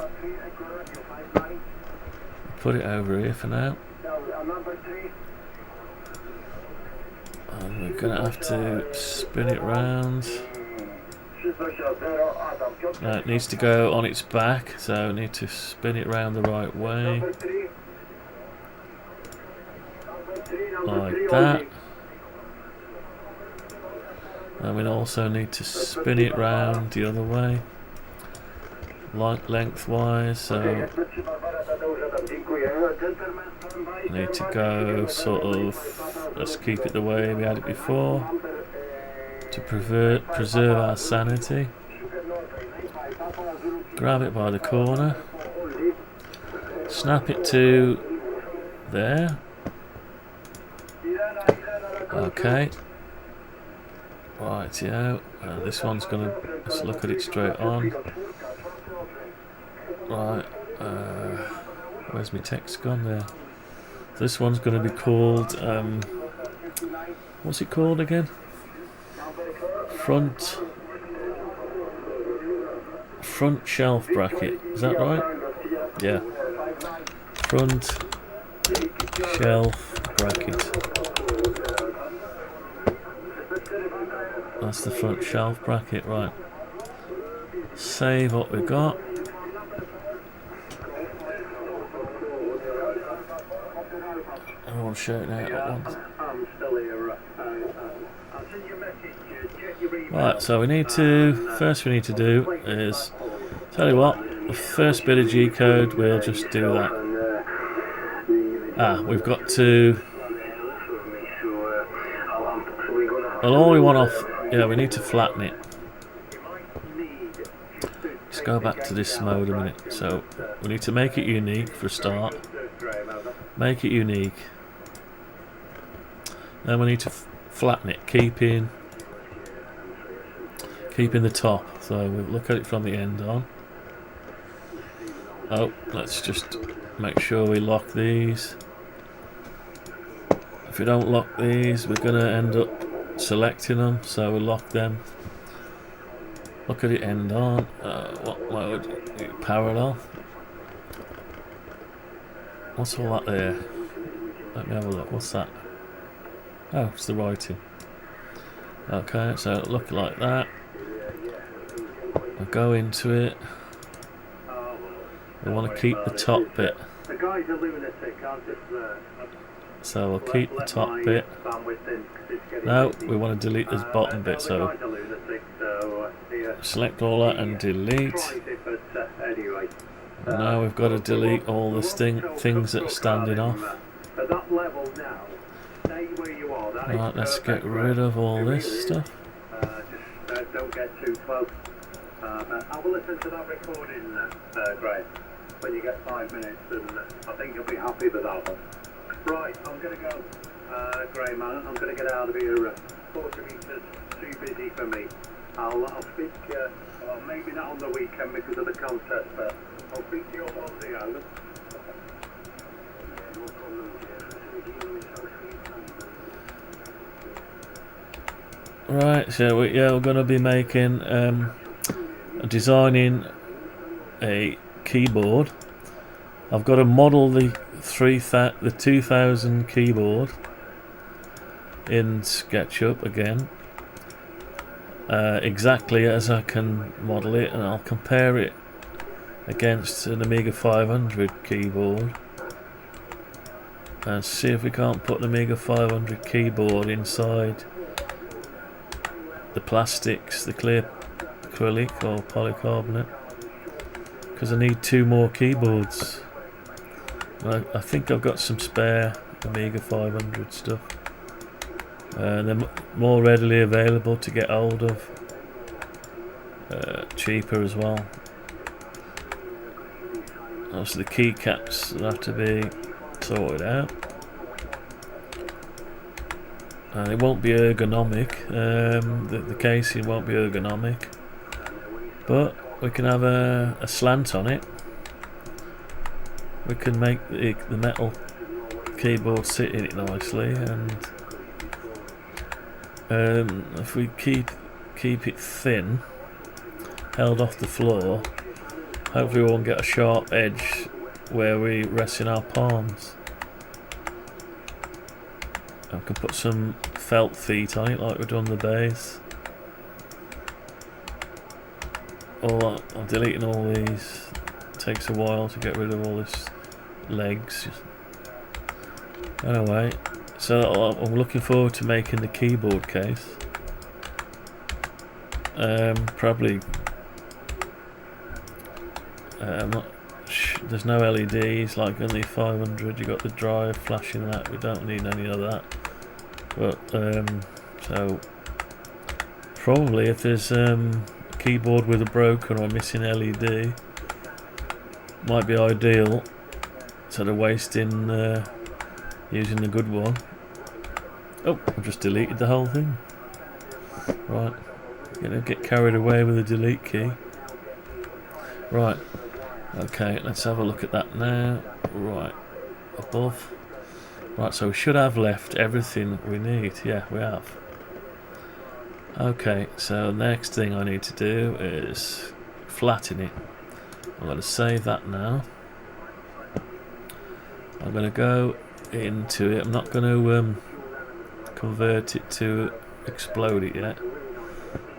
Put it over here for now. And we're gonna have to spin it round. Now it needs to go on its back, so we need to spin it round the right way. Like that. And we also need to spin it round the other way, lengthwise, so we need to go sort of, let's keep it the way we had it before, to preserve our sanity. Grab it by the corner, snap it to there. Okay. Right, yeah. This one's gonna, let's look at it straight on. Right. Where's my text gone there? This one's gonna be called what's it called again? Front shelf bracket. Is that right? Yeah. Front shelf bracket. That's the front shelf bracket, right. Save what we got. I want to show it now at once. Right, so we need to, first we need to do is, tell you what, the first bit of G-code, we'll just do that. We've got to, well, all we want off, yeah, we need to flatten it. Let's go back to this mode a minute. So we need to make it unique for a start. Make it unique. Then we need to flatten it, keeping the top. So we'll look at it from the end on. Oh, let's just make sure we lock these. If we don't lock these, we're going to end up selecting them, so we'll lock them. Look at it end on. What mode? Parallel. What's all that there? Let me have a look. What's that? Oh, it's the writing. Okay, so it'll look like that. We'll go into it. We want to keep the top bit. So we'll keep the top bit. No, we want to delete this bottom bit, so select all that and delete. And now we've got to delete all the things that are standing off. Right, let's get rid of all this stuff.
Don't get too close. I will listen to that recording, Graham, when you get 5 minutes, and I think you'll be happy with that one. Right, I'm going to go, Graham, I'm going to get out of here. 40 metres, too busy for me. I'll speak, well, maybe not on the weekend because of the contest, but I'll speak to you on Monday, Alan.
Right, so we're going to be making, designing a keyboard. I've got to model the 2000 keyboard in SketchUp again, exactly as I can model it, and I'll compare it against an Amiga 500 keyboard and see if we can't put the Amiga 500 keyboard inside the plastics, the clear acrylic or polycarbonate, because I need 2 more keyboards. I think I've got some spare Amiga 500 stuff. They're more readily available to get hold of, cheaper as well. Also the keycaps will have to be sorted out. and it won't be ergonomic. The casing won't be ergonomic, but we can have a slant on it. We can make the metal keyboard sit in it nicely, and if we keep it thin, held off the floor, hopefully we won't get a sharp edge where we rest in our palms. I can put some felt feet on it like we've done the base. I'm deleting all these. It takes a while to get rid of all this legs. Anyway, so I'm looking forward to making the keyboard case. Probably there's no LEDs like on the 500. You got the drive flashing that. We don't need any of that. But so probably if there's a keyboard with a broken or missing LED, might be ideal instead of wasting using the good one. Oh, I just deleted the whole thing. Right, gonna get carried away with the delete key. Right, okay, let's have a look at that now. Right, above. Right, so we should have left everything we need. Yeah, we have. Okay, so next thing I need to do is flatten it. I'm going to save that now. I'm going to go into it. I'm not going to convert it to explode it yet.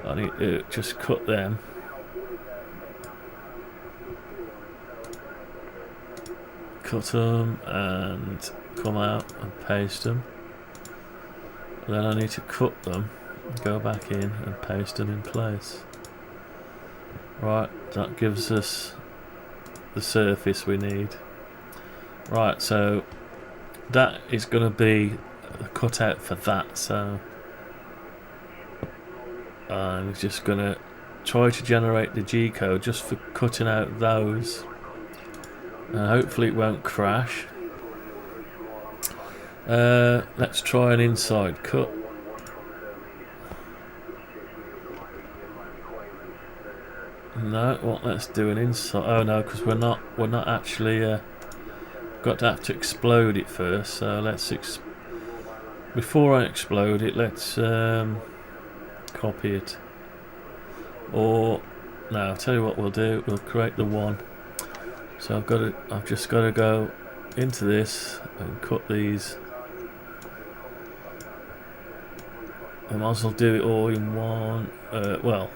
I need to just cut them. Cut them and come out and paste them. Then I need to cut them, go back in and paste them in place. Right, that gives us the surface we need. Right, so that is going to be a cutout for that, so I'm just going to try to generate the G code just for cutting out those. Hopefully it won't crash. Let's try an inside cut. No, well, let's do an inside. Oh no, because we're not actually got to have to explode it first. So let's before I explode it, let's copy it. Or no, I'll tell you what we'll do. We'll create the one. So I've just got to go into this and cut these. I might as well do it all in one. Well,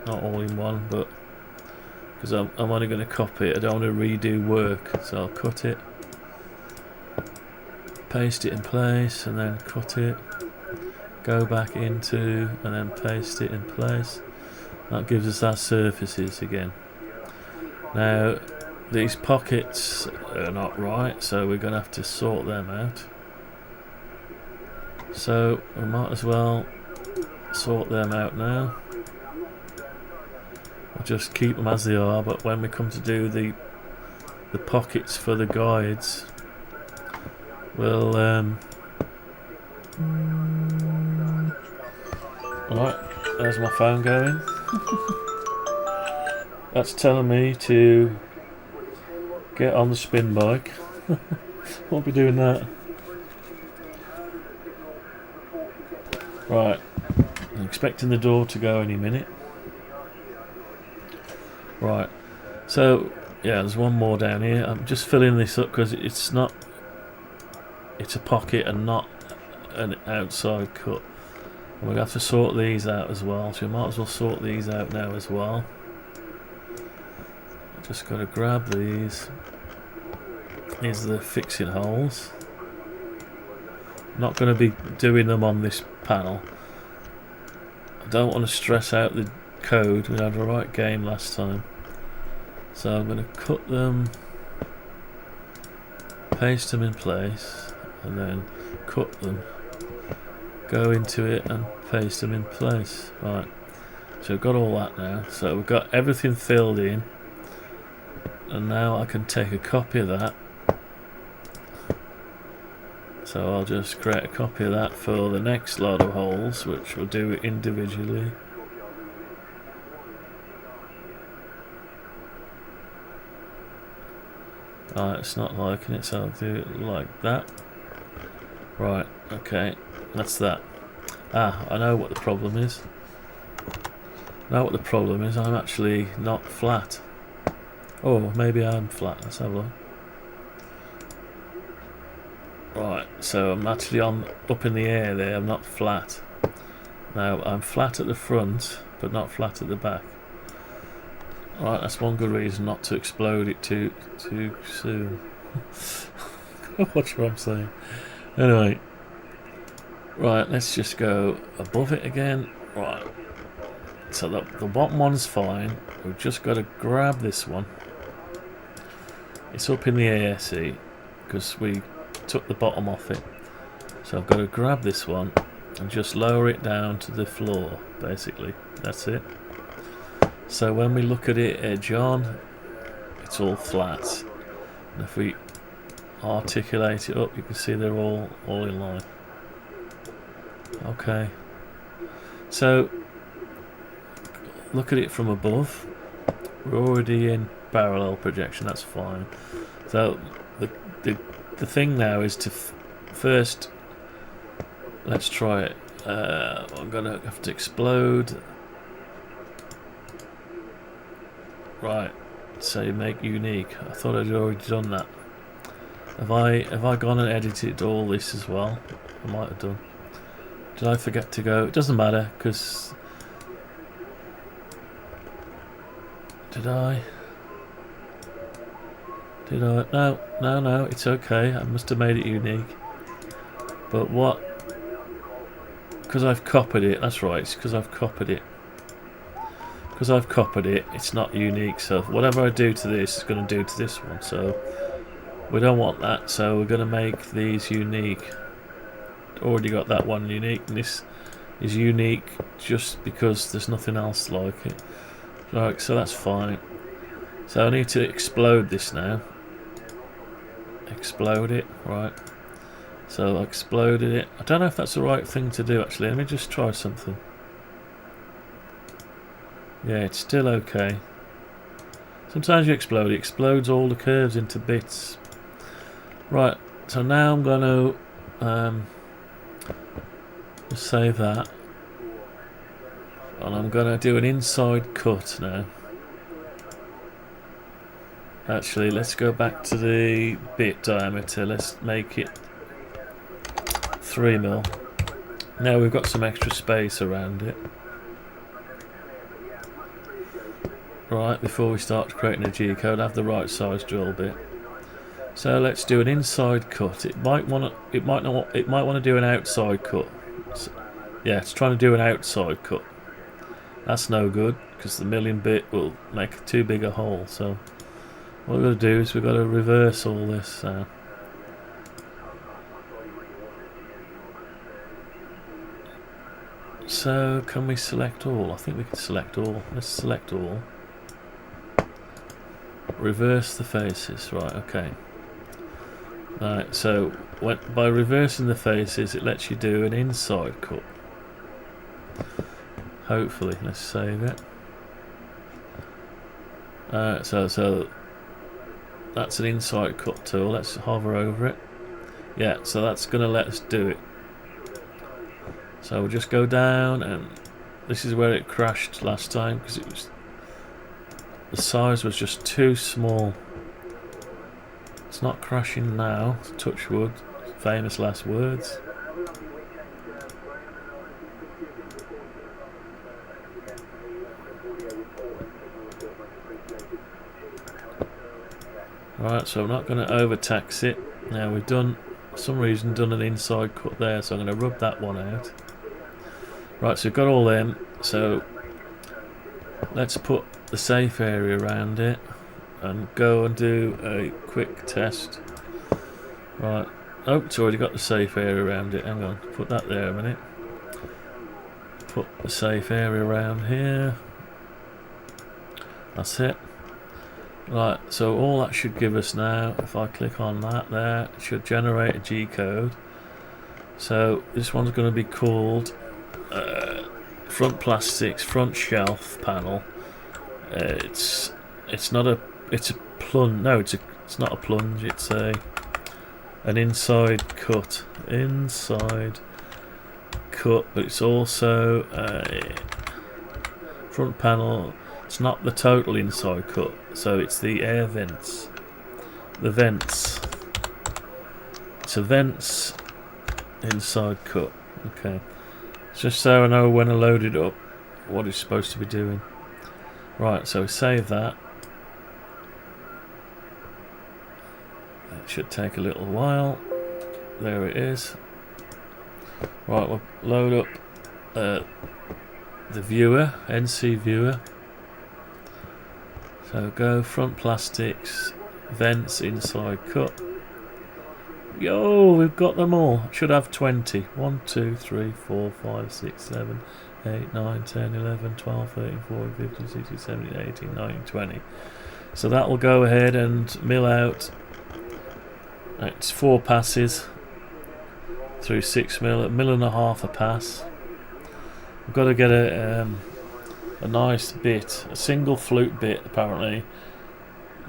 not all in one, but because I'm only going to copy it, I don't want to redo work, so I'll cut it, paste it in place, and then cut it, go back into, and then paste it in place. That gives us our surfaces again. Now these pockets are not right, so we're going to have to sort them out. So we might as well sort them out now. We'll just keep them as they are, but when we come to do the pockets for the guides, we'll alright, there's my phone going. That's telling me to get on the spin bike. Won't be doing that. Right, I'm expecting the door to go any minute. Right, so yeah, there's one more down here. I'm just filling this up because it's a pocket and not an outside cut. And we'll have to sort these out as well, so we might as well sort these out now as well. Just got to grab these. These are the fixing holes. Not going to be doing them on this panel. I don't want to stress out the code. We had a right game last time. So I'm going to cut them, paste them in place, and then cut them, go into it and paste them in place. Right, so we've got all that now. So we've got everything filled in, and now I can take a copy of that. So I'll just create a copy of that for the next lot of holes, which we'll do individually. Right, it's not liking it, so I'll do it like that. Right, okay, that's that. Ah, I know what the problem is. I'm actually not flat. Oh, maybe I'm flat. Let's have a look. Right, so I'm actually up in the air there. I'm not flat. Now I'm flat at the front, but not flat at the back. Alright, that's one good reason not to explode it too soon. Watch what I'm saying. Anyway, right, let's just go above it again. Right, so the bottom one's fine. We've just got to grab this one. It's up in the air, see, because we took the bottom off it. So I've got to grab this one and just lower it down to the floor, basically. That's it. So when we look at it edge on, it's all flat. And if we articulate it up, you can see they're all in line. Okay. So look at it from above. We're already in parallel projection, that's fine. So the thing now is to first, let's try it. I'm gonna have to explode. Right, so you make unique. I thought I'd already done that. Have I gone and edited all this as well? I might have done. Did I forget to go? It doesn't matter, because did I? No, it's okay. I must have made it unique. But what? Because I've copied it. That's right, it's because I've copied it. Because I've copied it, it's not unique. So whatever I do to this is going to do to this one. So we don't want that. So we're going to make these unique. Already got that one unique. And this is unique just because there's nothing else like it. Right, so that's fine. So I need to explode this now. Explode it, right. So I exploded it. I don't know if that's the right thing to do actually. Let me just try something. Yeah, it's still okay. Sometimes you explode, it explodes all the curves into bits. Right, so now I'm going to just save that. And I'm going to do an inside cut now. Actually, let's go back to the bit diameter. Let's make it 3mm. Now we've got some extra space around it. Right, before we start creating a G-code, have the right size drill bit. So let's do an inside cut. It might want to do an outside cut. So, yeah, it's trying to do an outside cut. That's no good because the milling bit will make too big a hole. So what we've got to do is we've got to reverse all this. So can we select all? I think we can select all. Let's select all. Reverse the faces. Right, okay. Right, so by reversing the faces it lets you do an inside cut. Hopefully, let's save it. So that's an inside cut tool. Let's hover over it. Yeah, so that's going to let us do it. So we'll just go down, and this is where it crashed last time because it was the size was just too small. It's not crashing now. Touch wood. Famous last words. Right, so I'm not going to overtax it. Now we've done, for some reason, done an inside cut there, so I'm going to rub that one out. Right, so we've got all them. So let's put the safe area around it and go and do a quick test. Right. Oh, it's already got the safe area around it. Hang on, put that there a minute. Put the safe area around here. That's it. Right, so all that should give us now, if I click on that there, it should generate a G-code. So this one's going to be called front plastics, front shelf panel. It's not a plunge. No, it's not a plunge. It's an inside cut, but it's also a front panel. It's not the total inside cut, so it's the air vents, the vents. It's a vents inside cut. Okay, just so I know when I load it up what it's supposed to be doing. Right, so save that. It should take a little while. There it is. Right, we'll load up the viewer, NC viewer. So go front plastics, vents inside cut. Yo, we've got them all. Should have 20. 1, 2, 3, 4, 5, 6, 7, 8, 9, 10, 11, 12, 13, 14, 15, 16, 17, 18, 19, 20. So that will go ahead and mill out. It's 4 passes through 6 mil, a mil and a half a pass. We've got to get a nice bit, a single flute bit apparently,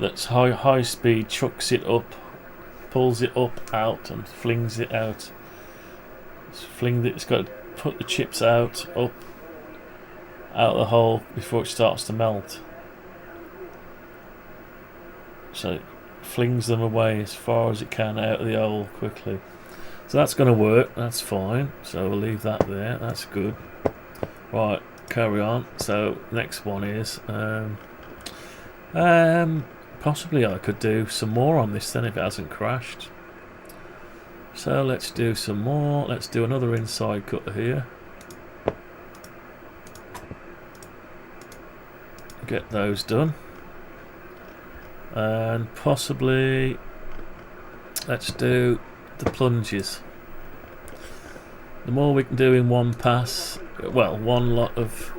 that's high speed, chucks it up, pulls it up out and flings it out. It's got to put the chips out of the hole before it starts to melt. So it flings them away as far as it can out of the hole quickly. So that's going to work, that's fine. So we'll leave that there, that's good. Right, carry on. So next one is possibly I could do some more on this then if it hasn't crashed. So let's do some more. Let's do another inside cut here. Get those done. And possibly let's do the plunges. The more we can do in one pass, well, one lot of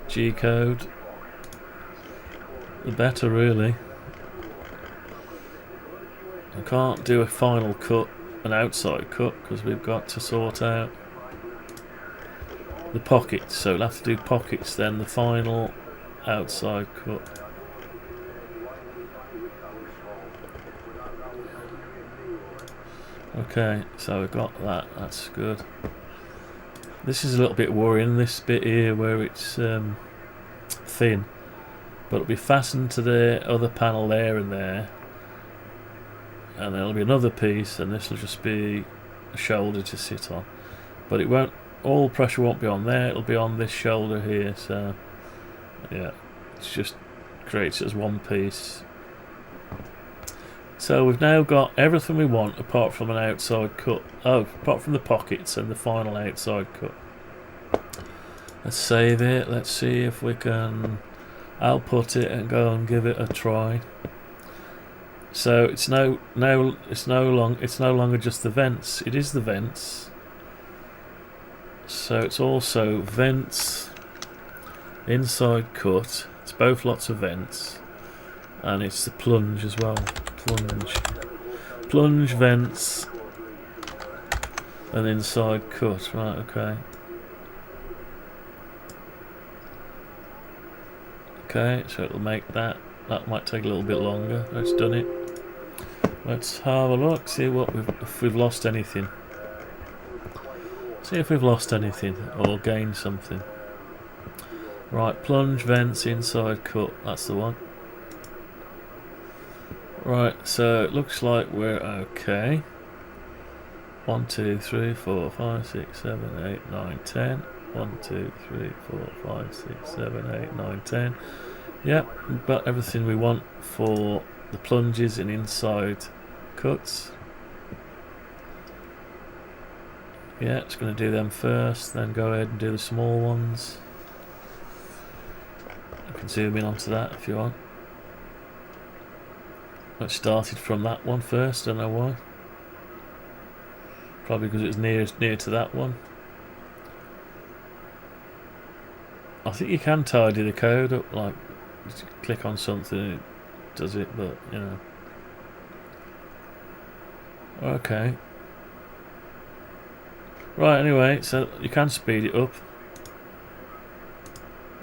G-code, the better really. I can't do a final cut, an outside cut, because we've got to sort out the pockets. So we'll have to do pockets, then the final outside cut. Okay, so we've got that, that's good. This is a little bit worrying, this bit here where it's thin, but it'll be fastened to the other panel there and there. And there'll be another piece, and this will just be a shoulder to sit on. But it won't, all pressure won't be on there, it'll be on this shoulder here, so yeah, it's just creates it as one piece. So we've now got everything we want apart from an outside cut. Oh, apart from the pockets and the final outside cut. Let's save it, let's see if we can output it and go and give it a try. So it's no longer just the vents. It is the vents. So it's also vents, inside cut. It's both lots of vents, and it's the plunge as well. Plunge, vents, and inside cut. Right. Okay. Okay. So it'll make that. That might take a little bit longer. It's done it. Let's have a look, see what if we've lost anything. See if we've lost anything or gained something. Right, plunge, vents, inside cut, that's the one. Right, so it looks like we're okay. 1, 2, 3, 4, 5, 6, 7, 8, 9, 10. 1, 2, 3, 4, 5, 6, 7, 8, 9, 10. Yep, we've got everything we want for the plunges and inside cuts. Yeah, it's going to do them first, then go ahead and do the small ones. You can zoom in onto that if you want. I started from that one first, don't know why. Probably because it was near to that one. I think you can tidy the code up, like just click on something and it does it, but you know. Okay. Right, anyway, so you can speed it up.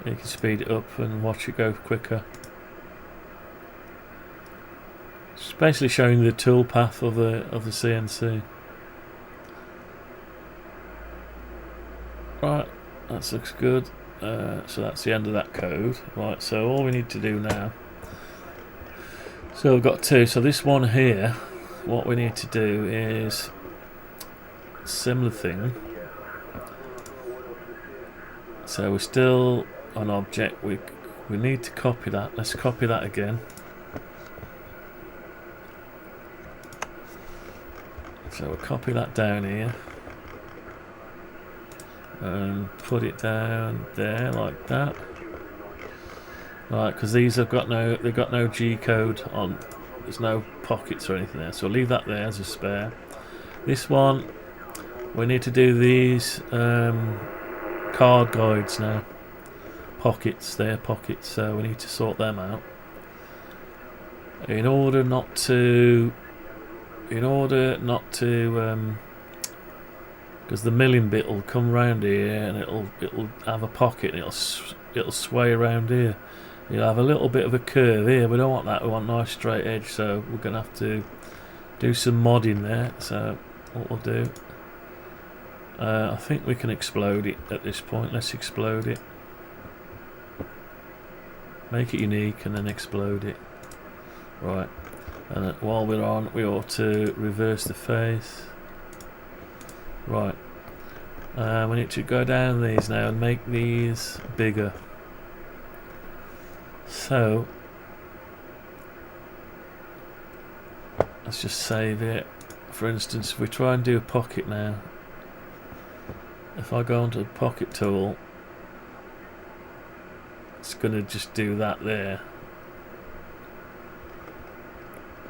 You can speed it up and watch it go quicker. It's basically showing the tool path of the CNC. Right, that looks good. So that's the end of that code. Right, so all we need to do now. So we've got two. So this one here, what we need to do is similar thing. So we're still on object. We need to copy that. Let's copy that again. So we'll copy that down here and put it down there like that. Right, because these they've got no G code on. There's no pockets or anything there. So we'll leave that there as a spare. This one, we need to do these card guides now. Pockets, they're pockets. So we need to sort them out. In order not to, because the milling bit will come round here and it'll have a pocket and it'll sway around here. You'll have a little bit of a curve here. We don't want that. We want a nice straight edge. So we're going to have to do some modding there. So what we'll do, I think we can explode it at this point. Let's explode it. Make it unique and then explode it. Right. And while we're on, we ought to reverse the face. Right. We need to go down these now and make these bigger. So let's just save it. For instance, if we try and do a pocket now, if I go onto the pocket tool, it's going to just do that there.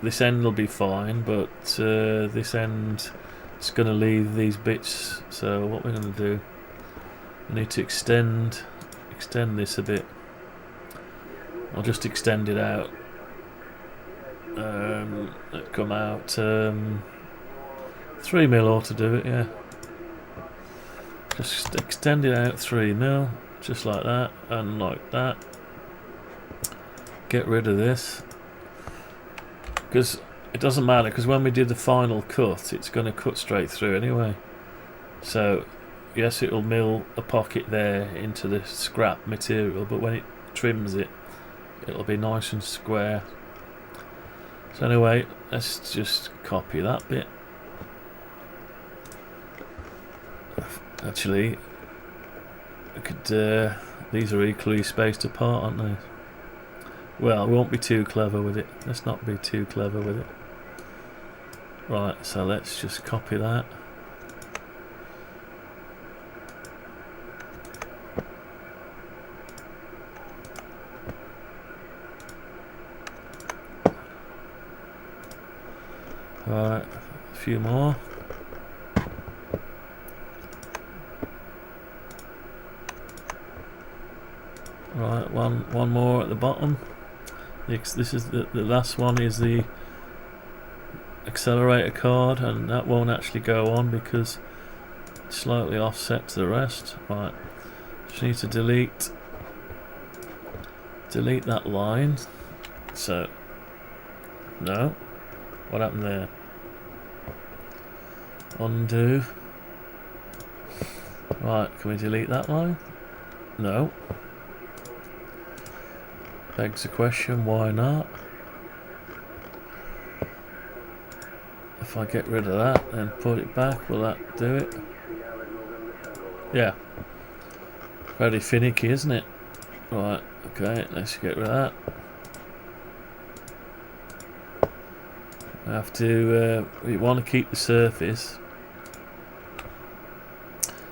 This end will be fine, but this end, it's going to leave these bits. So what we're going to do, we need to extend this a bit. I'll just extend it out. It'll come out 3mm ought to do it, yeah. Just extend it out 3mm, just like that and like that. Get rid of this. Because it doesn't matter, because when we do the final cut, it's going to cut straight through anyway. So, yes, it will mill a pocket there into the scrap material, but when it trims it, it'll be nice and square. So anyway, let's just copy that bit. Actually, I could. These are equally spaced apart, aren't they? Well, we won't be too clever with it. Let's not be too clever with it. Right, so let's just copy that. Right, a few more. Right, one more at the bottom. This is the last one is the accelerator card, and that won't actually go on because it slightly offsets the rest. Right, just need to delete that line. So no, what happened there? Undo. Right, can we delete that line? No. Begs the question, why not? If I get rid of that and put it back, will that do it? Yeah. Very finicky, isn't it? Right, okay, let's get rid of that. I have to, we want to keep the surface.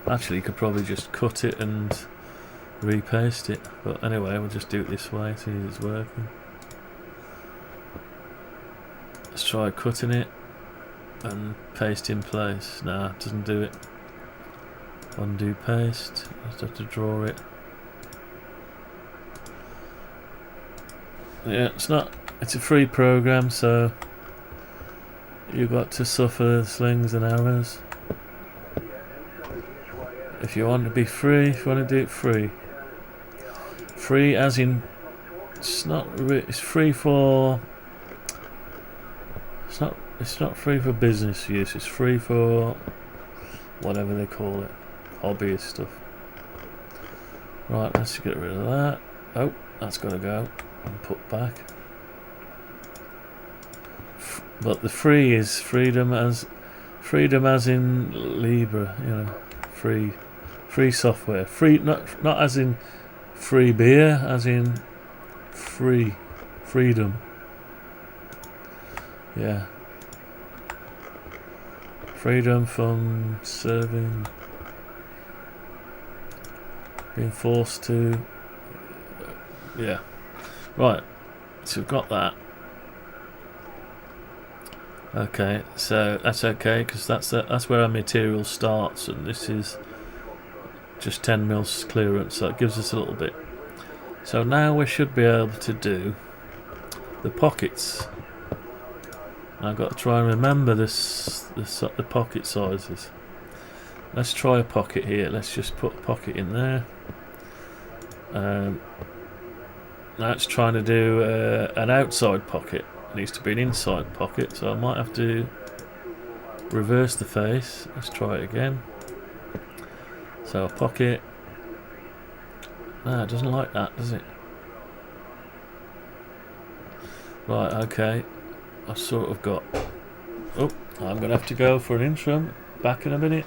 Actually, you could probably just cut it and repaste it, but anyway, we'll just do it this way, see if it's working. Let's try cutting it and paste in place. Nah, it doesn't do it. Undo paste, just have to draw it. Yeah, it's a free program, so you've got to suffer slings and arrows. if you want to be free, if you want to do it free. Free as in, it's free for, it's not free for business use, it's free for whatever they call it, hobbyist stuff. Right, let's get rid of that. Oh, that's got to go and put back. But the free is freedom as in Libra, you know, free software. Free, not as in free beer, as in freedom. Yeah. Freedom from serving, being forced to, yeah. Right, so we've got that. Okay, so that's okay, because that's where our material starts, and this is just 10 mils clearance, so it gives us a little bit. So now we should be able to do the pockets. I've got to try and remember the pocket sizes. Let's try a pocket here. Let's just put a pocket in there. That's trying to do an outside pocket. It needs to be an inside pocket, so I might have to reverse the face. Let's try it again. So a pocket. No, it doesn't like that, does it? Right, okay. I've sort of got... Oh, I'm going to have to go for an interim. Back in a minute.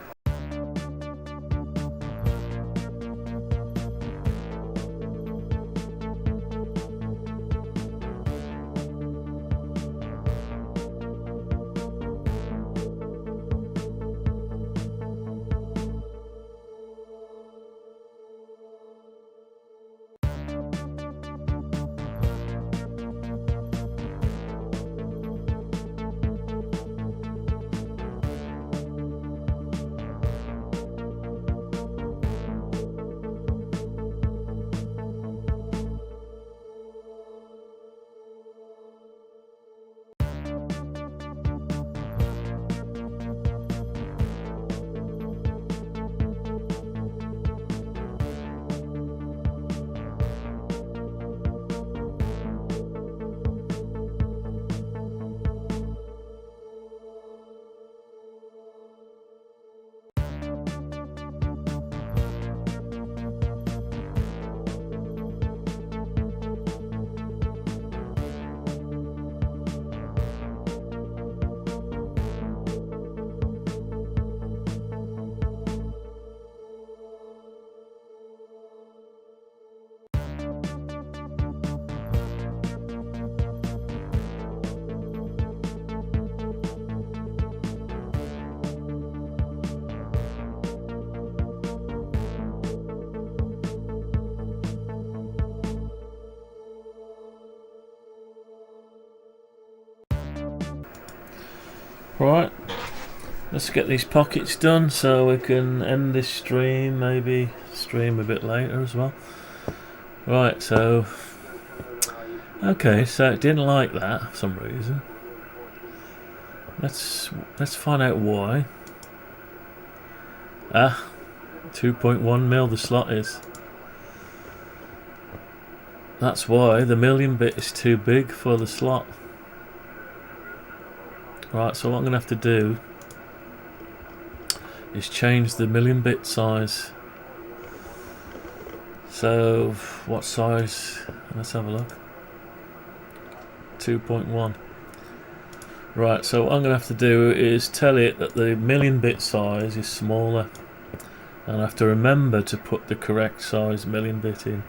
Right, let's get these pockets done so we can end this stream, maybe stream a bit later as well. Right, so okay, so it didn't like that for some reason. Let's find out why. 2.1 mil the slot is. That's why the million bit is too big for the slot. Right, so what I'm going to have to do is change the million bit size. So, what size? Let's have a look. 2.1. Right, so what I'm going to have to do is tell it that the million bit size is smaller. And I have to remember to put the correct size million bit in.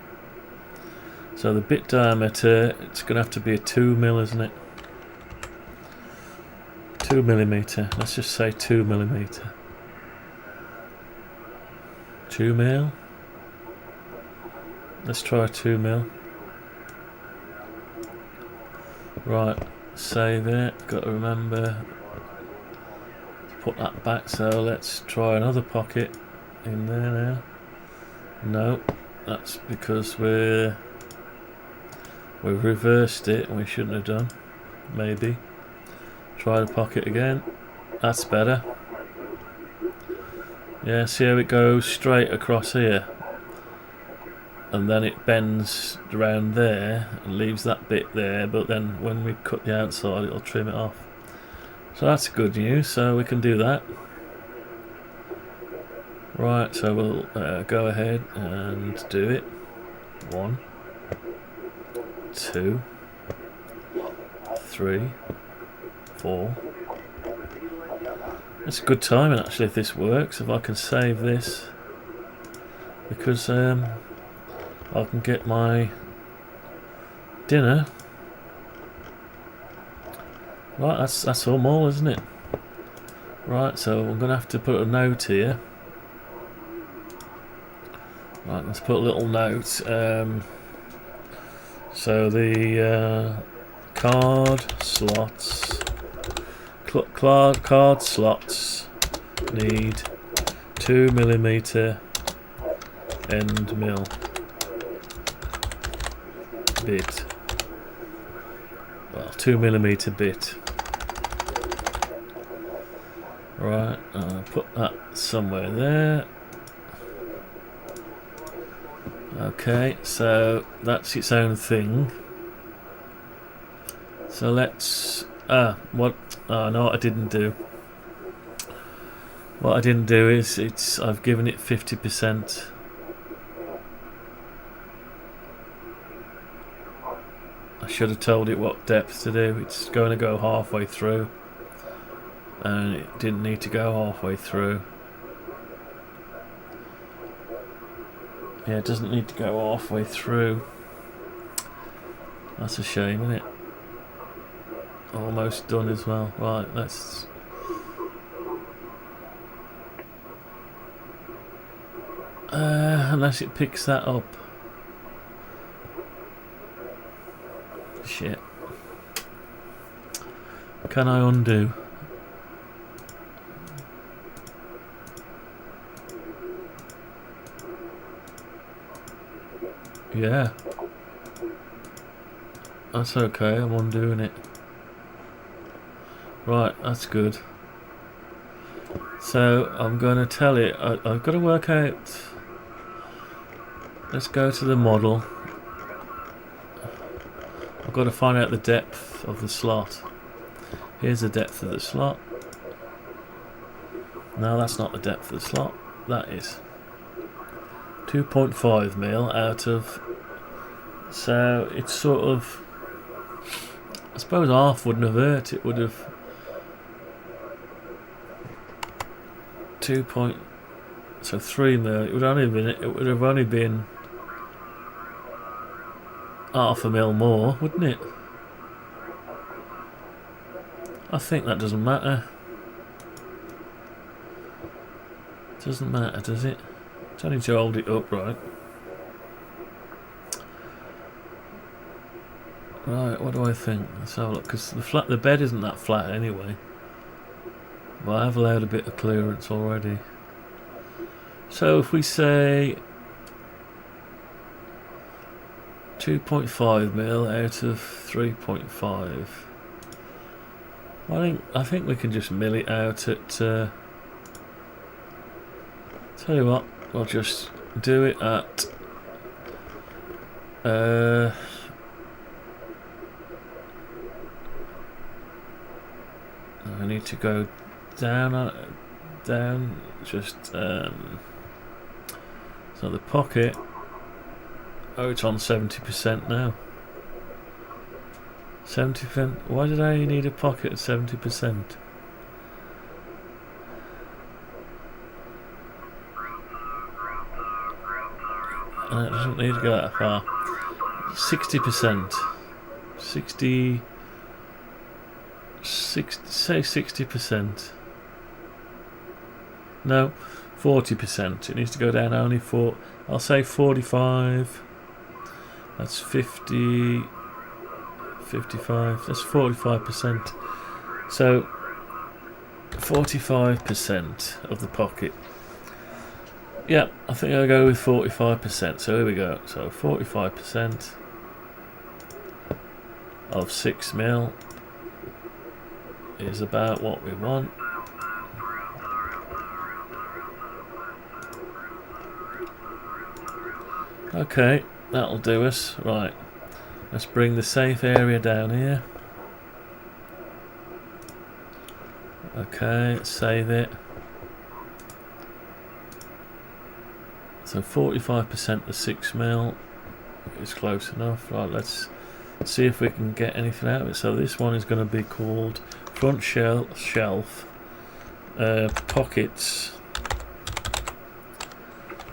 So the bit diameter, it's going to have to be a 2 mil, isn't it? 2 millimeter. Let's just say 2 millimeter. 2 mil. Let's try 2 mil. Right, save it. Got to remember to put that back. So let's try another pocket in there now. No, that's because we've reversed it and we shouldn't have done. Maybe. Try the pocket again. That's better. Yeah, see how it goes straight across here, and then it bends around there and leaves that bit there, but then when we cut the outside it'll trim it off. So that's good news, so we can do that. Right, so we'll go ahead and do it. 1, 2, 3, 4. It's good timing actually if this works, if I can save this, because I can get my dinner. Right, that's all more, isn't it? Right, so I'm going to have to put a note here. Right, let's put a little note. So the card slots need 2mm end mill bit. Well, 2mm bit. Right, I'll put that somewhere there. Okay, so that's its own thing. So let's no, what I didn't do. What I didn't do is I've given it 50%. I should have told it what depth to do. It's going to go halfway through, and it didn't need to go halfway through. Yeah, it doesn't need to go halfway through. That's a shame, isn't it? Almost done as well. Right, let's... unless it picks that up. Shit. Can I undo? Yeah. That's okay, I'm undoing it. Right, that's good. So I'm going to tell it, I've got to work out. Let's go to the model. I've got to find out the depth of the slot. Here's the depth of the slot. No, that's not the depth of the slot. That is 2.5mm out of... So it's sort of... I suppose half wouldn't have hurt. It would have... 3mm. It would have only been half a mil more, wouldn't it? I think that doesn't matter. Doesn't matter, does it? It's only to hold it upright. Right, what do I think? Let's have a look, because the bed isn't that flat anyway. But I have allowed a bit of clearance already. So if we say 2.5mm out of 3.5, I think we can just mill it out at. Tell you what, we'll just do it at. I need to go down. Just so the pocket. Oh, it's on 70% now. 70%. Why did I need a pocket at 70%? It doesn't need to go that far. 60%. 60. Say 60%. No, 40%. It needs to go down only for. I'll say 45. That's 50. 55. That's 45%. So 45% of the pocket. Yeah, I think I'll go with 45%. So here we go. So 45% of 6mm is about what we want. Okay, that'll do us. Right, let's bring the safe area down here. Okay, save it. So 45% to 6mm is close enough. Right, let's see if we can get anything out of it. So this one is going to be called front shelf pockets.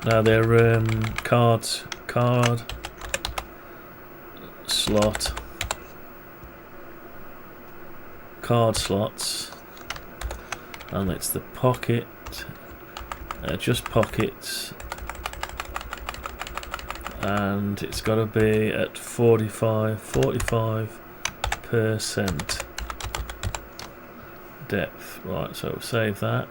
Now they're card slot, card slots, and it's the pocket, just pockets, and it's got to be at 45% depth. Right, so save that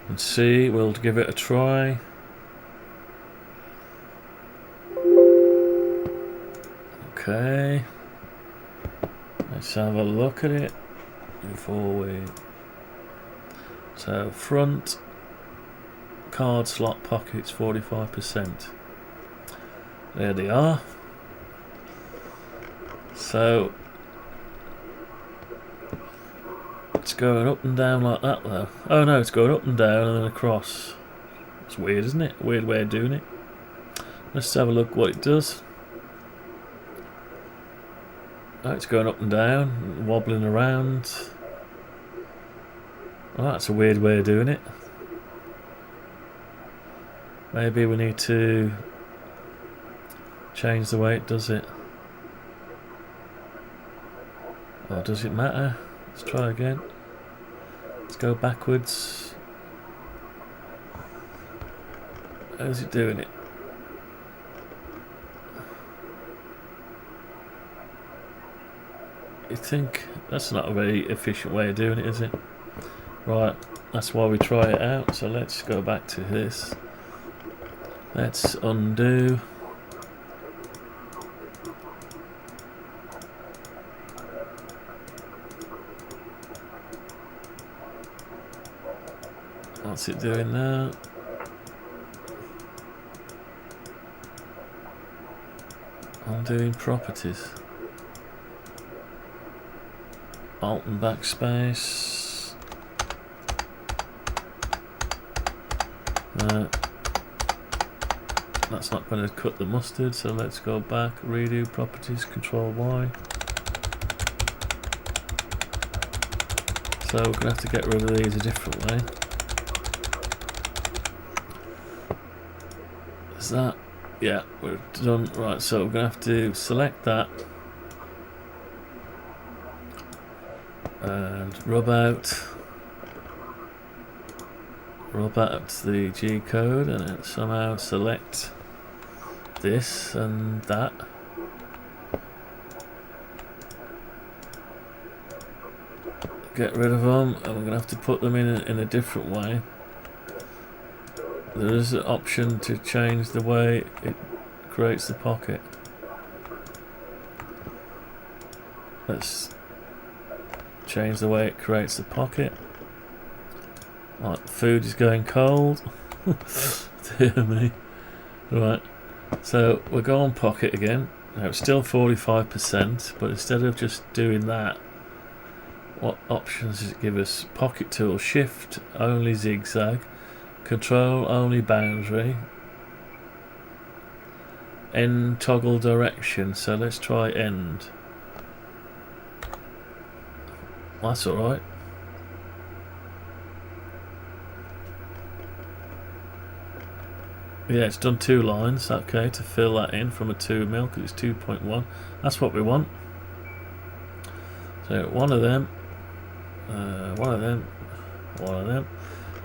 and see, we'll give it a try. Okay, let's have a look at it before we... So front card slot pockets 45%. There they are. So it's going up and down like that though. Oh no, it's going up and down and then across. It's weird, isn't it? Weird way of doing it. Let's have a look what it does. Oh, it's going up and down, wobbling around. Oh, that's a weird way of doing it. Maybe we need to change the way it does it. Or does it matter? Let's try again. Let's go backwards. How's it doing it? You think that's not a very efficient way of doing it, is it? Right, that's why we try it out. So let's go back to this. Let's undo. What's it doing now? Undoing properties. Alt and backspace. That's not going to cut the mustard, so let's go back, redo properties, Control Y. So we're going to have to get rid of these a different way. Is that? Yeah, we're done. Right, so we're going to have to select that and rub out the G code and then somehow select this and that. Get rid of them, and we're going to have to put them in a different way. There is an option to change the way it creates the pocket. Let's change the way it creates the pocket. Right, food is going cold. Dear me. Right, so we'll go on pocket again. Now it's still 45%, but instead of just doing that, what options does it give us? Pocket tool, shift only zigzag, control only boundary, end toggle direction. So let's try end. That's alright. Yeah, it's done 2 lines, okay, to fill that in from a 2mm because it's 2.1. That's what we want. So one of them.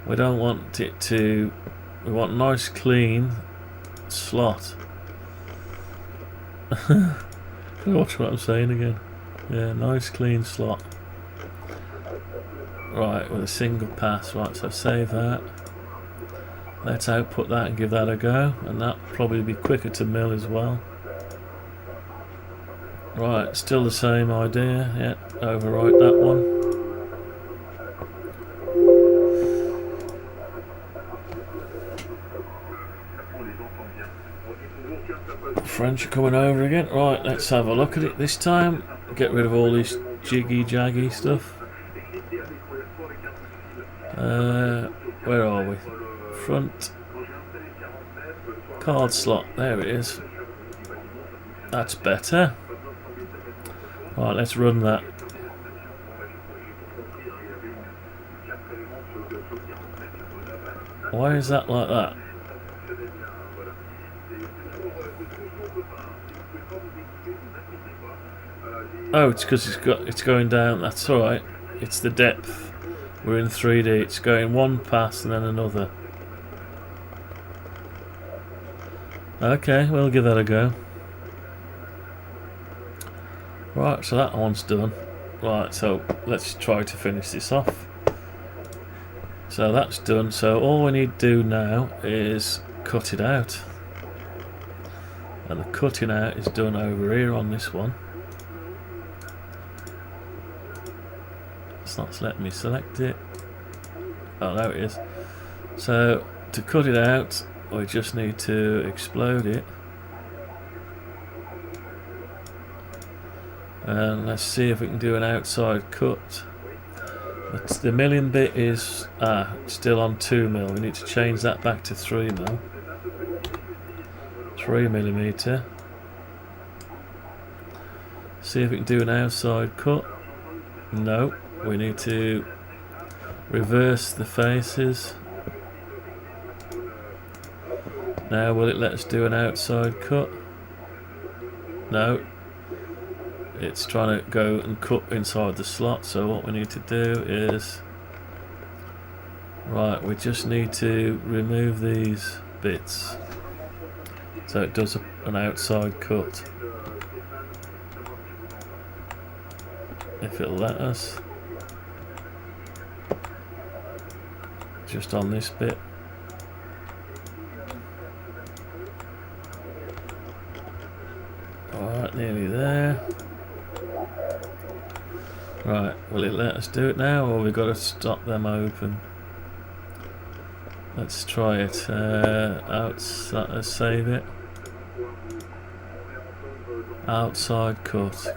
We don't want it to. We want nice clean slot. Watch what I'm saying again. Yeah, nice clean slot. Right, with a single pass. Right, so save that. Let's output that and give that a go, and that'll probably be quicker to mill as well. Right, still the same idea. Yeah, overwrite that one. French are coming over again. Right, let's have a look at it this time. Get rid of all this jiggy-jaggy stuff. Where are we? Front. Card slot. There it is. That's better. Right, let's run that. Why is that like that? Oh, it's because it's going down. That's all right. It's the depth. We're in 3D. It's going one pass and then another. Okay, we'll give that a go. Right, so that one's done. Right, so let's try to finish this off. So that's done. So all we need to do now is cut it out. And the cutting out is done over here on this one. It's not letting me select it. Oh, there it is. So to cut it out, we just need to explode it. And let's see if we can do an outside cut. The milling bit is still on 2mm. We need to change that back to 3mm. 3mm. See if we can do an outside cut. No, we need to reverse the faces. Now will it let us do an outside cut? No. It's trying to go and cut inside the slot, so what we need to do is... Right, we just need to remove these bits so it does an outside cut. If it'll let us. Just on this bit. Alright, nearly there. Right, will it let us do it now, or we've got to stop them open? Let's try it. Let's save it. Outside cut.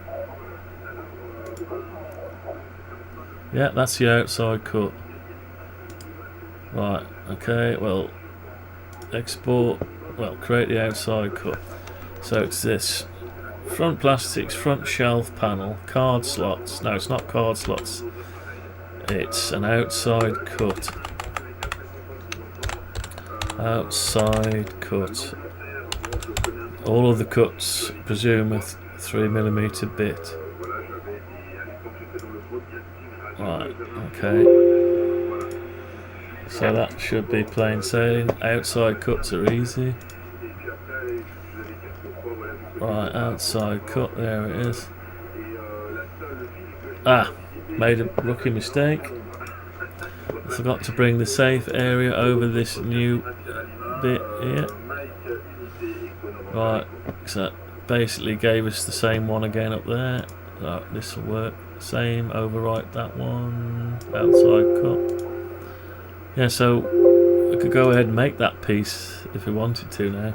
Yeah, that's the outside cut. Right, okay, well, export, well, create the outside cut. So it's this. Front plastics, front shelf panel, card slots. No, it's not card slots. It's an outside cut. Outside cut. All of the cuts presume a 3mm bit. Right, okay. So that should be plain sailing. Outside cuts are easy. Right, outside cut, there it is. Made a rookie mistake. I forgot to bring the safe area over this new bit here. Right, so that basically gave us the same one again up there. So this will work. Same, overwrite that one. Outside cut. Yeah, so we could go ahead and make that piece if we wanted to now.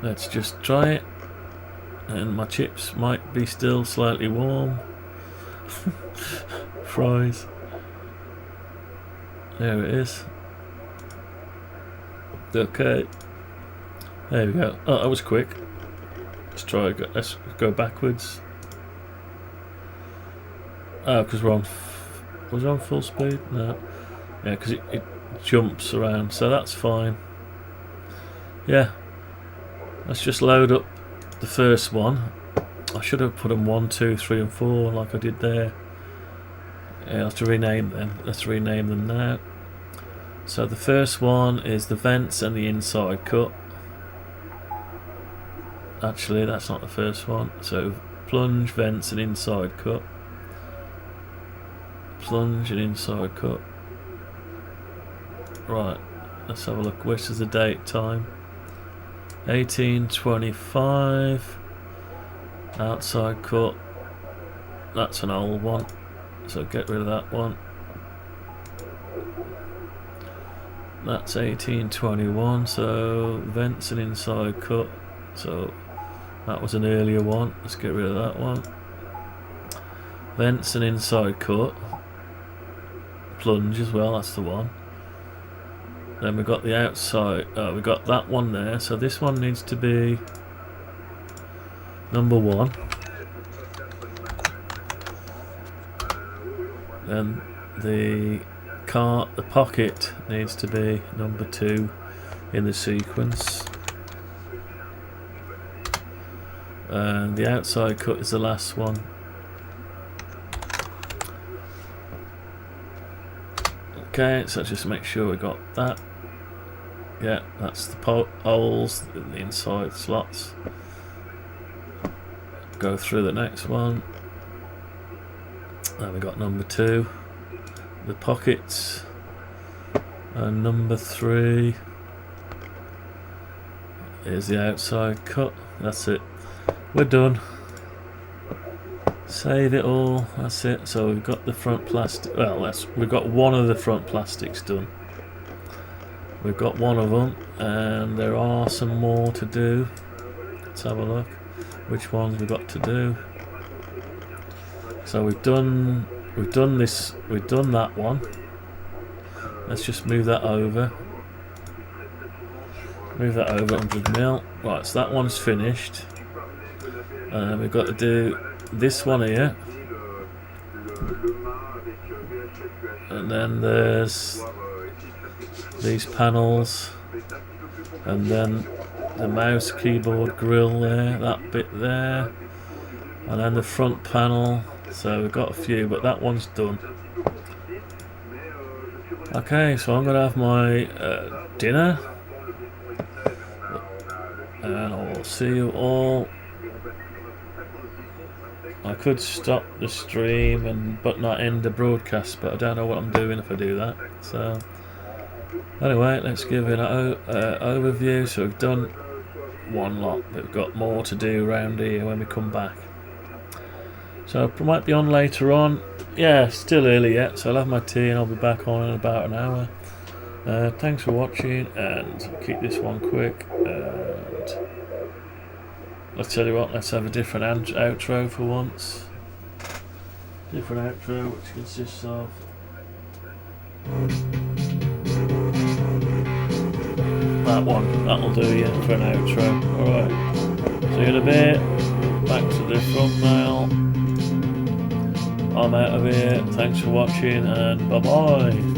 Let's just try it. And my chips might be still slightly warm. Fries. There it is. Okay. There we go. Oh, that was quick. Let's try it. Let's go backwards. Oh, because we're on... Was it on full speed? No. Yeah, because it jumps around, so that's fine. Yeah. Let's just load up the first one. I should have put them 1, 2, 3 and 4 like I did there. Yeah, I'll have to rename them. Let's rename them now. So the first one is the vents and the inside cut. Actually, that's not the first one. So plunge, vents and inside cut. Plunge and inside cut. Right, let's have a look. Which is the date time? 1825. Outside cut. That's an old one, so get rid of that one. That's 1821, so vents and inside cut. So that was an earlier one. Let's get rid of that one. Vents and inside cut. Plunge as well, that's the one. Then we've got the outside, we've got that one there, so this one needs to be number 1. Then the pocket needs to be number 2 in the sequence. And the outside cut is the last one. Okay, so just make sure we got that. Yeah, that's the holes, the inside slots. Go through the next one. Then we got number 2, the pockets, and number 3 is the outside cut. That's it. We're done. Save it all. That's it. So we've got the front plastic. Well, we've got one of the front plastics done. We've got one of them, and there are some more to do. Let's have a look. Which ones we've got to do? So we've done this. We've done that one. Let's just move that over. Move that over 100mm. Right, so that one's finished. And we've got to do this one here. And then there's these panels. And then the mouse keyboard grill there, that bit there. And then the front panel. So we've got a few, but that one's done. Okay, so I'm going to have my dinner. And I'll see you all. I could stop the stream but not end the broadcast, but I don't know what I'm doing if I do that. So anyway, let's give it an overview. So we've done one lot, but we've got more to do around here when we come back. So I might be on later on. Yeah, still early yet, so I'll have my tea and I'll be back on in about an hour. Thanks for watching, and keep this one quick. And I'll tell you what, let's have a different outro for once. Different outro, which consists of that one. That'll do you for an outro. Alright, see you in a bit. Back to the thumbnail. I'm out of here. Thanks for watching, and bye bye.